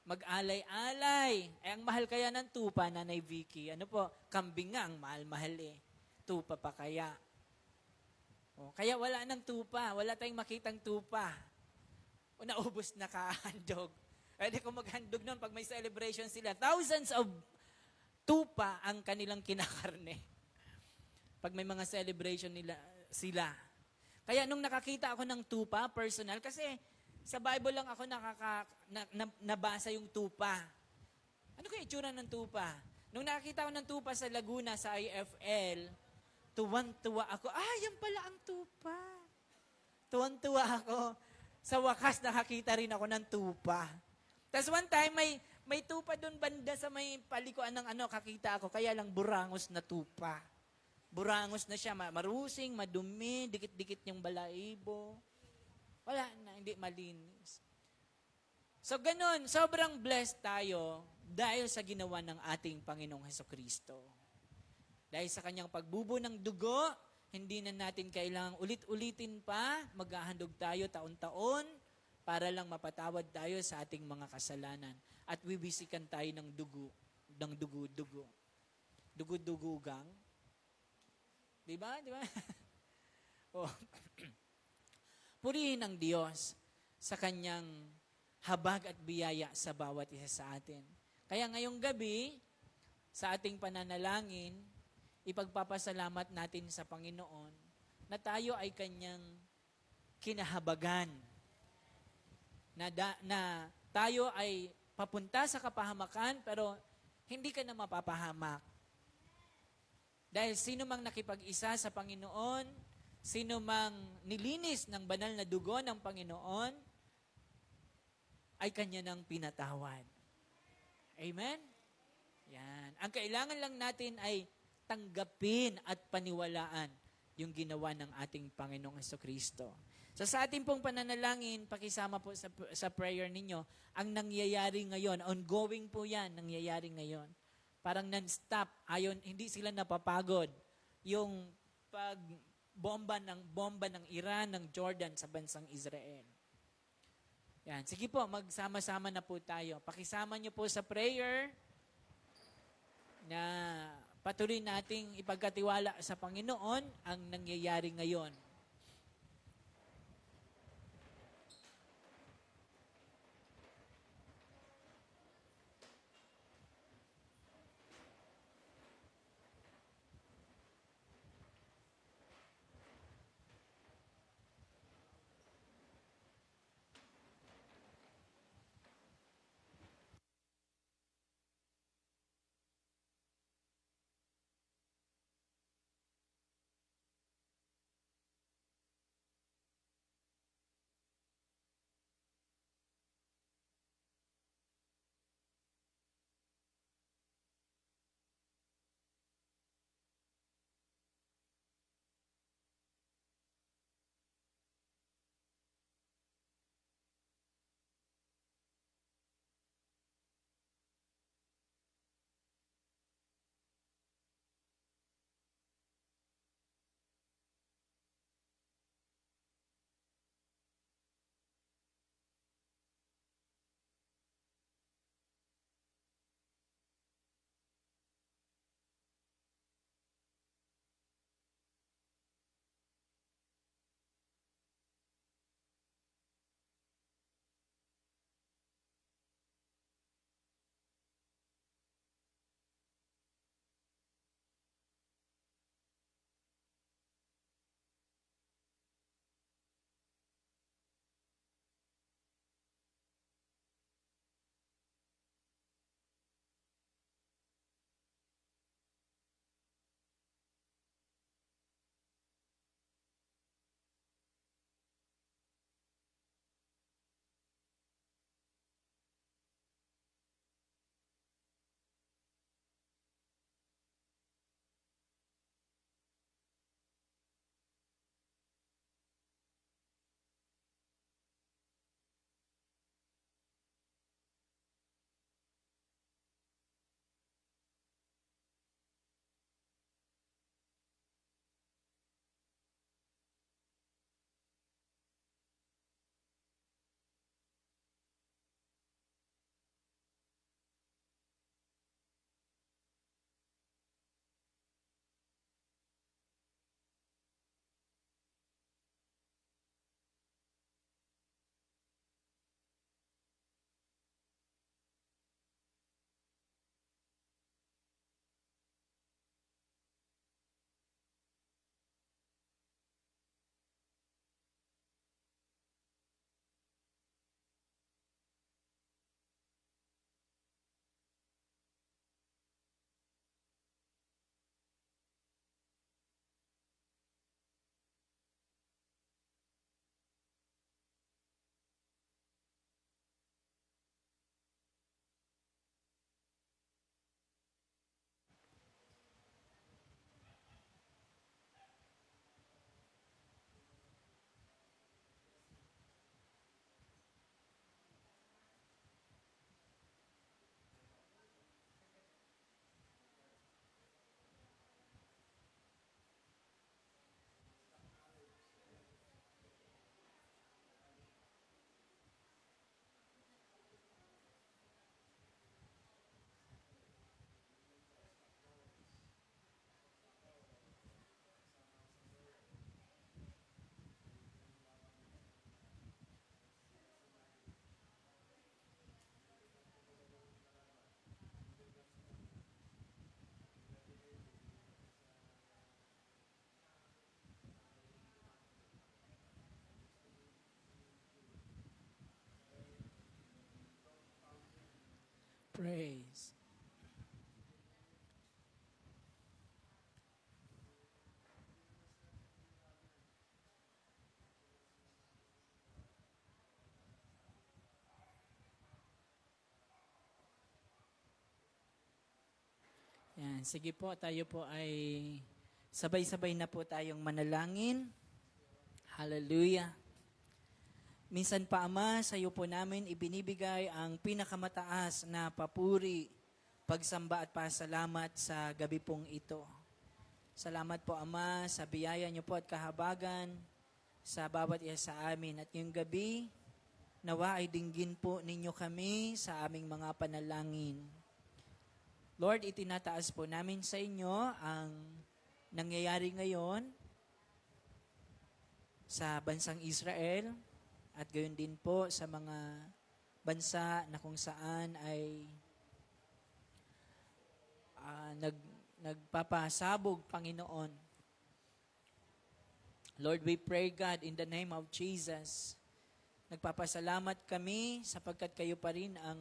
mag-alay-alay. Ang mahal kaya ng tupa, Nanay Vicky? Ano po? Kambing nga ang mahal-mahal eh. Tupa pa kaya. O, kaya wala ng tupa. Wala tayong makitang tupa. O naubos na kahandog. Pwede kung maghandog nun pag may celebration sila. Thousands of tupa ang kanilang kinakarne. Pag may mga celebration sila. Kaya nung nakakita ako ng tupa, personal, kasi sa Bible lang ako nabasa yung tupa. Ano kaya itsura ng tupa? Nung nakakita ko ng tupa sa Laguna, sa IFL, tuwan-tuwa ako. Yan pala ang tupa. Tuwan-tuwa ako. Sa wakas, nakakita rin ako ng tupa. Tapos one time, may tupa doon banda sa may palikuan ng kakita ako. Kaya lang burangos na tupa. Burangos na siya, marusing, madumi, dikit-dikit yung balaibo. Wala na, hindi malinis. So ganun, sobrang blessed tayo dahil sa ginawa ng ating Panginoong Hesukristo. Dahil sa kanyang pagbubo ng dugo, hindi na natin kailangang ulit-ulitin pa, maghahandog tayo taon-taon para lang mapatawad tayo sa ating mga kasalanan. At bibisikan tayo ng dugo-dugo. Dugo-dugugang. Diba? Oh. Purihin ang Diyos sa kanyang habag at biyaya sa bawat isa sa atin. Kaya ngayong gabi, sa ating pananalangin, ipagpapasalamat natin sa Panginoon na tayo ay kanyang kinahabagan. Na tayo ay papunta sa kapahamakan pero hindi ka na mapapahamak. Dahil sino mang nakipag-isa sa Panginoon, sino mang nilinis ng banal na dugo ng Panginoon, ay kanya nang pinatawad. Amen? Yan. Ang kailangan lang natin ay tanggapin at paniwalaan yung ginawa ng ating Panginoong Hesukristo. So sa ating pong pananalangin, pakisama po sa prayer ninyo, ang nangyayari ngayon, ongoing po yan, nangyayari ngayon. Parang non-stop, hindi sila napapagod. Yung bomba ng Iran, ng Jordan sa bansang Israel. Yan. Sige po, magsama-sama na po tayo. Pakisama niyo po sa prayer na patuloy nating ipagkatiwala sa Panginoon ang nangyayari ngayon. praise. Yan, sige po, tayo po ay sabay-sabay na po tayong manalangin. Hallelujah. Minsan pa, Ama, sa iyo po namin ibinibigay ang pinakamataas na papuri, pagsamba at pasalamat sa gabi pong ito. Salamat po, Ama, sa biyaya niyo po at kahabagan sa bawat isa sa amin. At yung gabi, nawa ay dinggin po ninyo kami sa aming mga panalangin. Lord, itinataas po namin sa inyo ang nangyayari ngayon sa bansang Israel at gayon din po sa mga bansa na kung saan ay nagpapasabog, Panginoon. Lord, we pray, God, in the name of Jesus, nagpapasalamat kami sapagkat kayo pa rin ang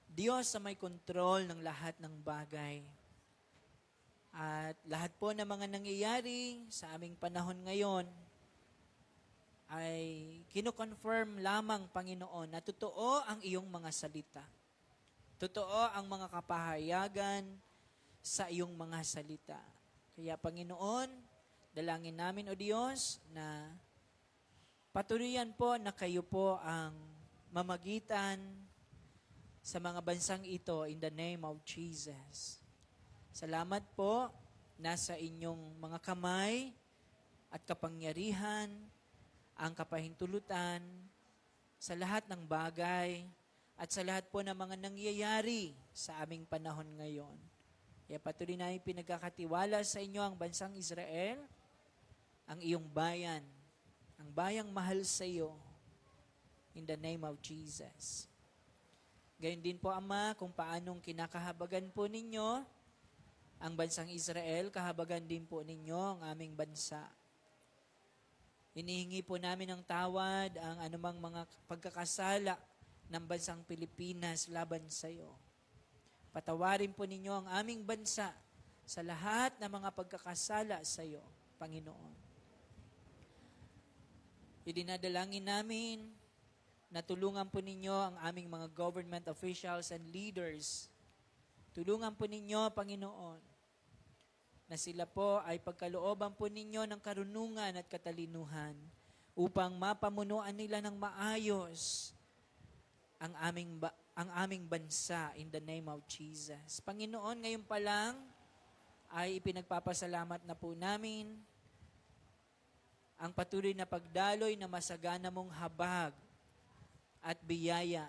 Diyos sa may kontrol ng lahat ng bagay. At lahat po ng mga nangyayari sa aming panahon ngayon ay kino-confirm lamang, Panginoon, na totoo ang iyong mga salita. Totoo ang mga kapahayagan sa iyong mga salita. Kaya, Panginoon, dalangin namin, O Diyos, na patuloyan po na kayo po ang mamagitan sa mga bansang ito in the name of Jesus. Salamat po, nasa inyong mga kamay at kapangyarihan, ang kapahintulutan sa lahat ng bagay at sa lahat po ng mga nangyayari sa aming panahon ngayon. Kaya patuloy namin pinagkakatiwala sa inyo ang bansang Israel, ang iyong bayan, ang bayang mahal sa iyo, in the name of Jesus. Gayon din po, Ama, kung paanong kinakahabagan po ninyo ang bansang Israel, kahabagan din po ninyo ang aming bansa. Hinihingi po namin ng tawad ang anumang mga pagkakasala ng bansang Pilipinas laban sa iyo. Patawarin po ninyo ang aming bansa sa lahat ng mga pagkakasala sa iyo, Panginoon. Idinadalangin namin na tulungan po ninyo ang aming mga government officials and leaders. Tulungan po ninyo, Panginoon, na sila po ay pagkalooban po ninyo ng karunungan at katalinuhan upang mapamunuan nila ng maayos ang aming bansa in the name of Jesus. Panginoon, ngayon pa lang ay ipinagpapasalamat na po namin ang patuloy na pagdaloy na masagana mong habag at biyaya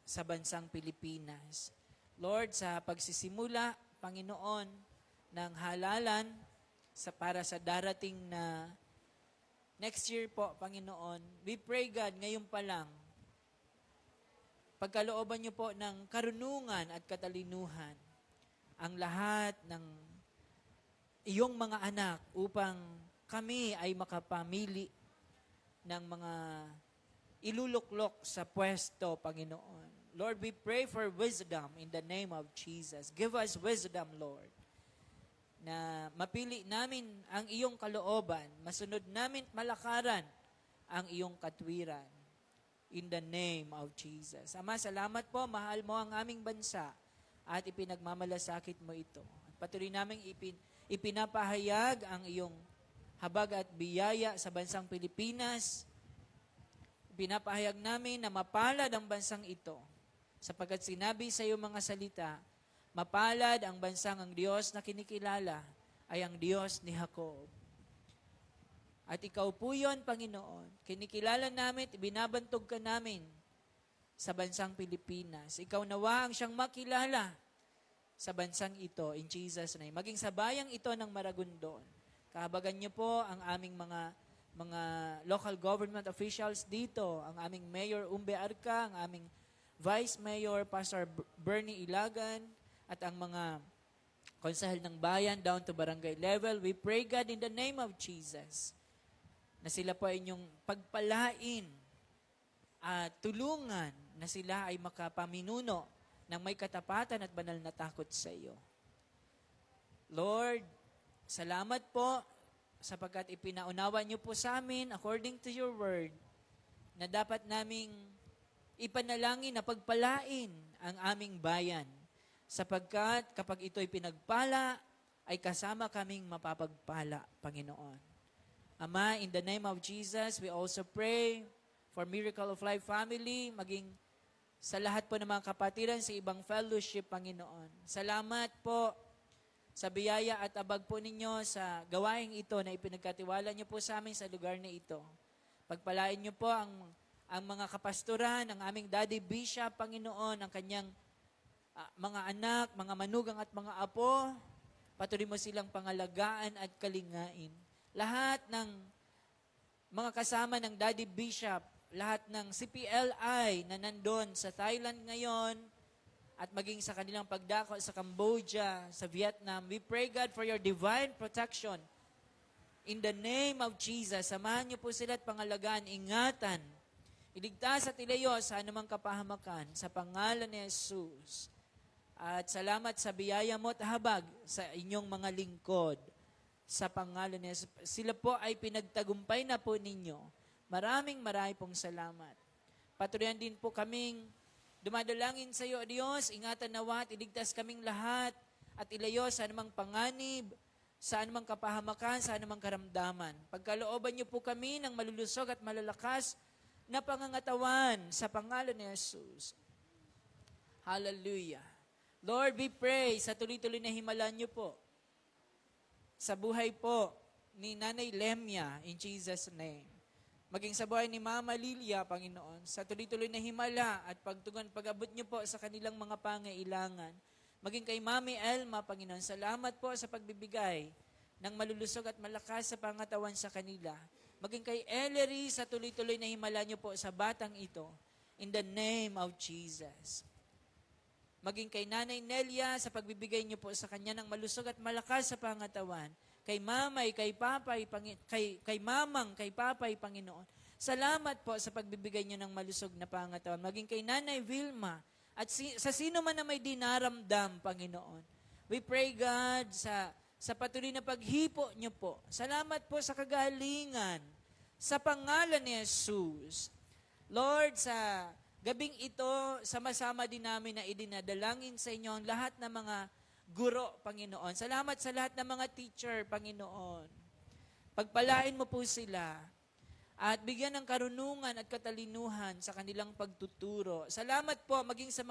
sa bansang Pilipinas. Lord, sa pagsisimula, Panginoon, ng halalan para sa darating na next year po, Panginoon, we pray, God, ngayon pa lang, pagkalooban niyo po ng karunungan at katalinuhan ang lahat ng iyong mga anak upang kami ay makapamili ng mga iluluklok sa pwesto, Panginoon. Lord, we pray for wisdom in the name of Jesus. Give us wisdom, Lord, na mapili namin ang iyong kalooban, masunod namin malakaran ang iyong katwiran in the name of Jesus. Ama, salamat po, mahal mo ang aming bansa at ipinagmamalasakit mo ito. At patuloy namin ipinapahayag ang iyong habag at biyaya sa bansang Pilipinas. Pinapahayag namin na mapalad ang bansang ito sapagkat sinabi sa iyong mga salita, mapalad ang bansang ang Diyos na kinikilala ay ang Diyos ni Jacob. At ikaw po yun, Panginoon. Kinikilala namin, ibinabantog ka namin sa bansang Pilipinas. Ikaw nawa ang siyang makilala sa bansang ito in Jesus' name. Maging sa bayang ito ng Maragondon. Kahabagan niyo po ang aming mga local government officials dito, ang aming Mayor Umbe Arca, ang aming Vice Mayor Pastor Bernie Ilagan, at ang mga konsehal ng bayan down to barangay level. We pray, God, in the name of Jesus, na sila po ay inyong pagpalain at tulungan na sila ay makapaminuno ng may katapatan at banal na takot sa iyo. Lord, salamat po sapagkat ipinaunawa niyo po sa amin according to your word na dapat naming ipanalangin na pagpalain ang aming bayan sapagkat kapag ito'y pinagpala, ay kasama kaming mapapagpala, Panginoon. Ama, in the name of Jesus, we also pray for Miracle of Life family, maging sa lahat po ng mga kapatiran sa ibang fellowship, Panginoon. Salamat po sa biyaya at abag po ninyo sa gawaing ito na ipinagkatiwala niyo po sa amin sa lugar na ito. Pagpalain niyo po ang mga kapastoran, ang aming Daddy Bishop, Panginoon, ang kanyang mga anak, mga manugang at mga apo. Patuloy mo silang pangalagaan at kalingain. Lahat ng mga kasama ng Daddy Bishop, lahat ng CPLI na nandun sa Thailand ngayon, at maging sa kanilang pagdako sa Cambodia, sa Vietnam, we pray, God, for your divine protection. In the name of Jesus, samahan niyo po sila at pangalagaan, ingatan, iligtas at ilayo sa anumang kapahamakan, sa pangalan ni Jesus. At salamat sa biyaya mo at habag sa inyong mga lingkod, sa pangalan ni Jesus. Sila po ay pinagtagumpay na po ninyo. Maraming pong salamat. Patuloyan din po kaming dumadalangin sa iyo, Diyos, ingatan nawa at iligtas kaming lahat at ilayo sa anumang panganib, sa anumang kapahamakan, sa anumang karamdaman. Pagkalooban niyo po kami ng malulusog at malalakas na pangangatawan sa pangalan ni Jesus. Hallelujah. Lord, we pray sa tuloy-tuloy na himala niyo po sa buhay po ni Nanay Lemia in Jesus' name. Maging sa buhay ni Mama Lilia, Panginoon, sa tuloy-tuloy na himala at pagtugon, pag-abot niyo po sa kanilang mga pangailangan. Maging kay Mami Elma, Panginoon, salamat po sa pagbibigay ng malulusog at malakas sa pangatawan sa kanila. Maging kay Ellery, sa tuloy-tuloy na himala niyo po sa batang ito. In the name of Jesus. Maging kay Nanay Nelia, sa pagbibigay niyo po sa kanya ng malusog at malakas sa pangatawan. Kay mamay, kay papay, kay mamang, kay papay, Panginoon. Salamat po sa pagbibigay niyo ng malusog na pangatawan. Maging kay Nanay Vilma, at sa sino man na may dinaramdam, Panginoon. We pray, God, sa patuloy na paghipo niyo po. Salamat po sa kagalingan, sa pangalan ni Jesus. Lord, sa gabing ito, sama-sama din namin na idinadalangin sa inyo ang lahat ng mga guro, Panginoon. Salamat sa lahat ng mga teacher, Panginoon. Pagpalain mo po sila at bigyan ng karunungan at katalinuhan sa kanilang pagtuturo. Salamat po maging sa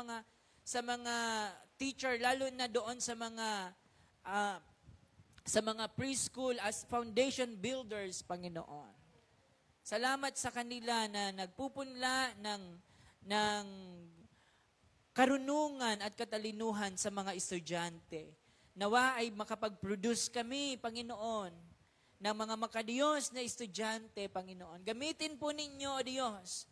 mga teacher, lalo na doon sa mga preschool as foundation builders, Panginoon. Salamat sa kanila na nagpupunla ng karunungan at katalinuhan sa mga estudyante. Nawa ay makapag-produce kami, Panginoon, ng mga makadiyos na estudyante, Panginoon. Gamitin po ninyo, Diyos,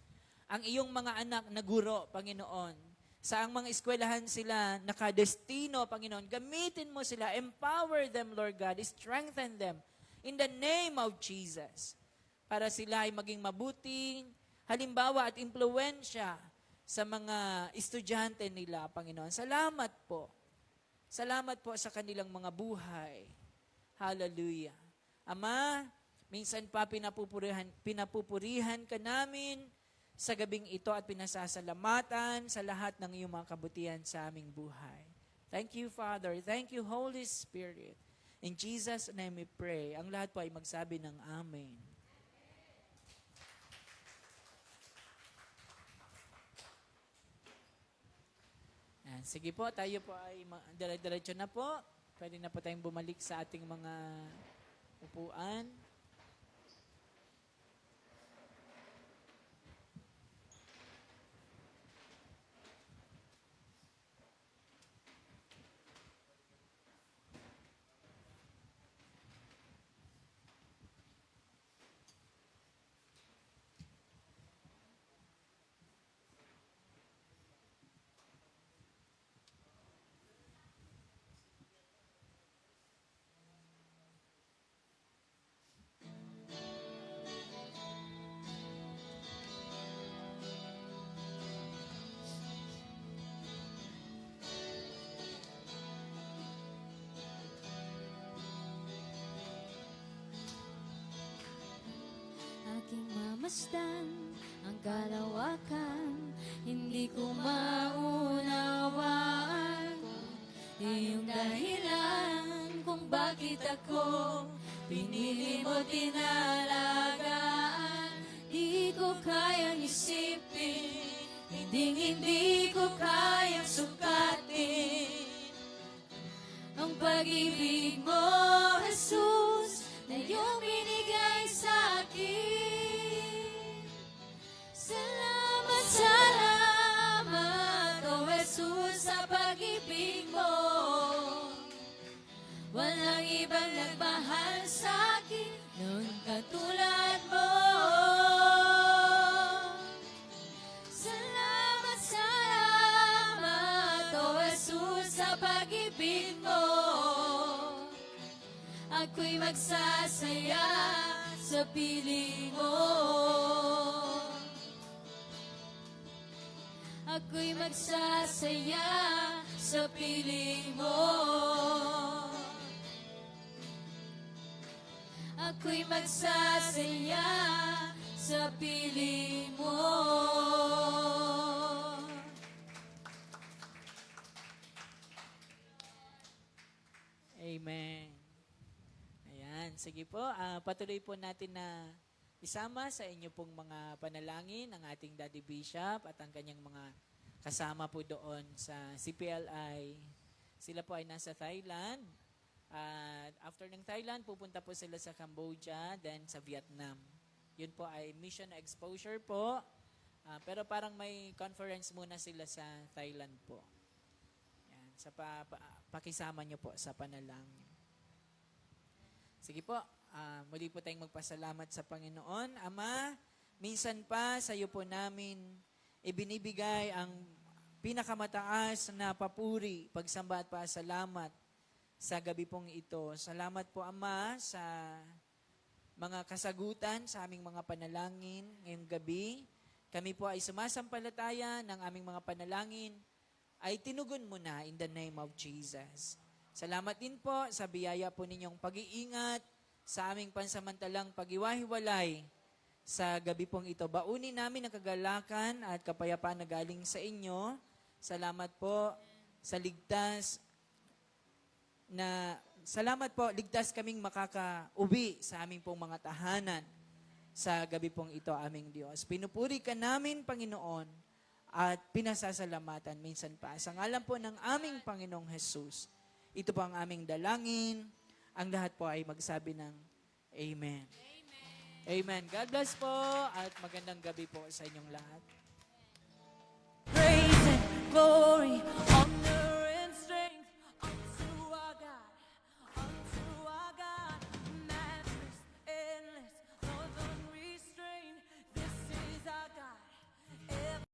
ang iyong mga anak na guro, Panginoon. Saang mga eskwelahan sila nakadestino, Panginoon. Gamitin mo sila. Empower them, Lord God. Strengthen them. In the name of Jesus. Para sila ay maging mabuting halimbawa at impluwensya sa mga estudyante nila, Panginoon. Salamat po. Salamat po sa kanilang mga buhay. Hallelujah. Ama, minsan pa pinapupurihan ka namin sa gabing ito at pinasasalamatan sa lahat ng iyong mga kabutihan sa aming buhay. Thank you, Father. Thank you, Holy Spirit. In Jesus' name we pray. Ang lahat po ay magsabi ng Amen. Sige po, tayo po ay dire-diretso na po. Pwede na po tayong bumalik sa ating mga upuan. masdan ang kalawakan. Hindi ko maunawaan iyong dahilan kung bakit ako pinili mo tinalagaan. Di ko kayang isipin, hindi ko kayang sukatin ang pag-ibig mo, Jesus, na iyong binigay sa akin. Salamat, salamat, O Jesus, sa pag-ibig mo. Walang ibang nagmahal sa akin ng katulad mo. Salamat, salamat, O Jesus, sa pag-ibig mo. Ako'y magsasaya sa piling mo. Ako'y magsasaya sa piling mo. Ako'y magsasaya sa piling mo. Amen. Ayan, sige po. Patuloy po natin na isama sa inyo pong mga panalangin ng ating Daddy Bishop at ang kanyang mga kasama po doon sa CPLI. Sila po ay nasa Thailand. At after ng Thailand, pupunta po sila sa Cambodia, then sa Vietnam. Yun po ay mission exposure po. Pero parang may conference muna sila sa Thailand po. Yan, sa pakisama nyo po sa panalangin. Sige po, muli po tayong magpasalamat sa Panginoon. Ama, minsan pa sa iyo po namin ibinibigay ang pinakamataas na papuri, pagsamba at pasalamat sa gabi pong ito. Salamat po, Ama, sa mga kasagutan sa aming mga panalangin ngayong gabi. Kami po ay sumasampalataya ng aming mga panalangin ay tinugon mo na in the name of Jesus. Salamat din po sa biyaya po ninyong pag-iingat sa aming pansamantalang pag-iwahiwalay sa gabi pong ito. Baunin namin ang kagalakan at kapayapaan na galing sa inyo. Salamat po sa salamat po, ligtas kaming makakauwi sa aming pong mga tahanan sa gabi pong ito, aming Diyos. Pinupuri ka namin, Panginoon, at pinasasalamatan minsan pa. Sa ngalan po ng aming Panginoong Jesus, ito po ang aming dalangin. Ang lahat po ay magsabi ng Amen. Amen. God bless po at magandang gabi po sa inyong lahat. Praise and glory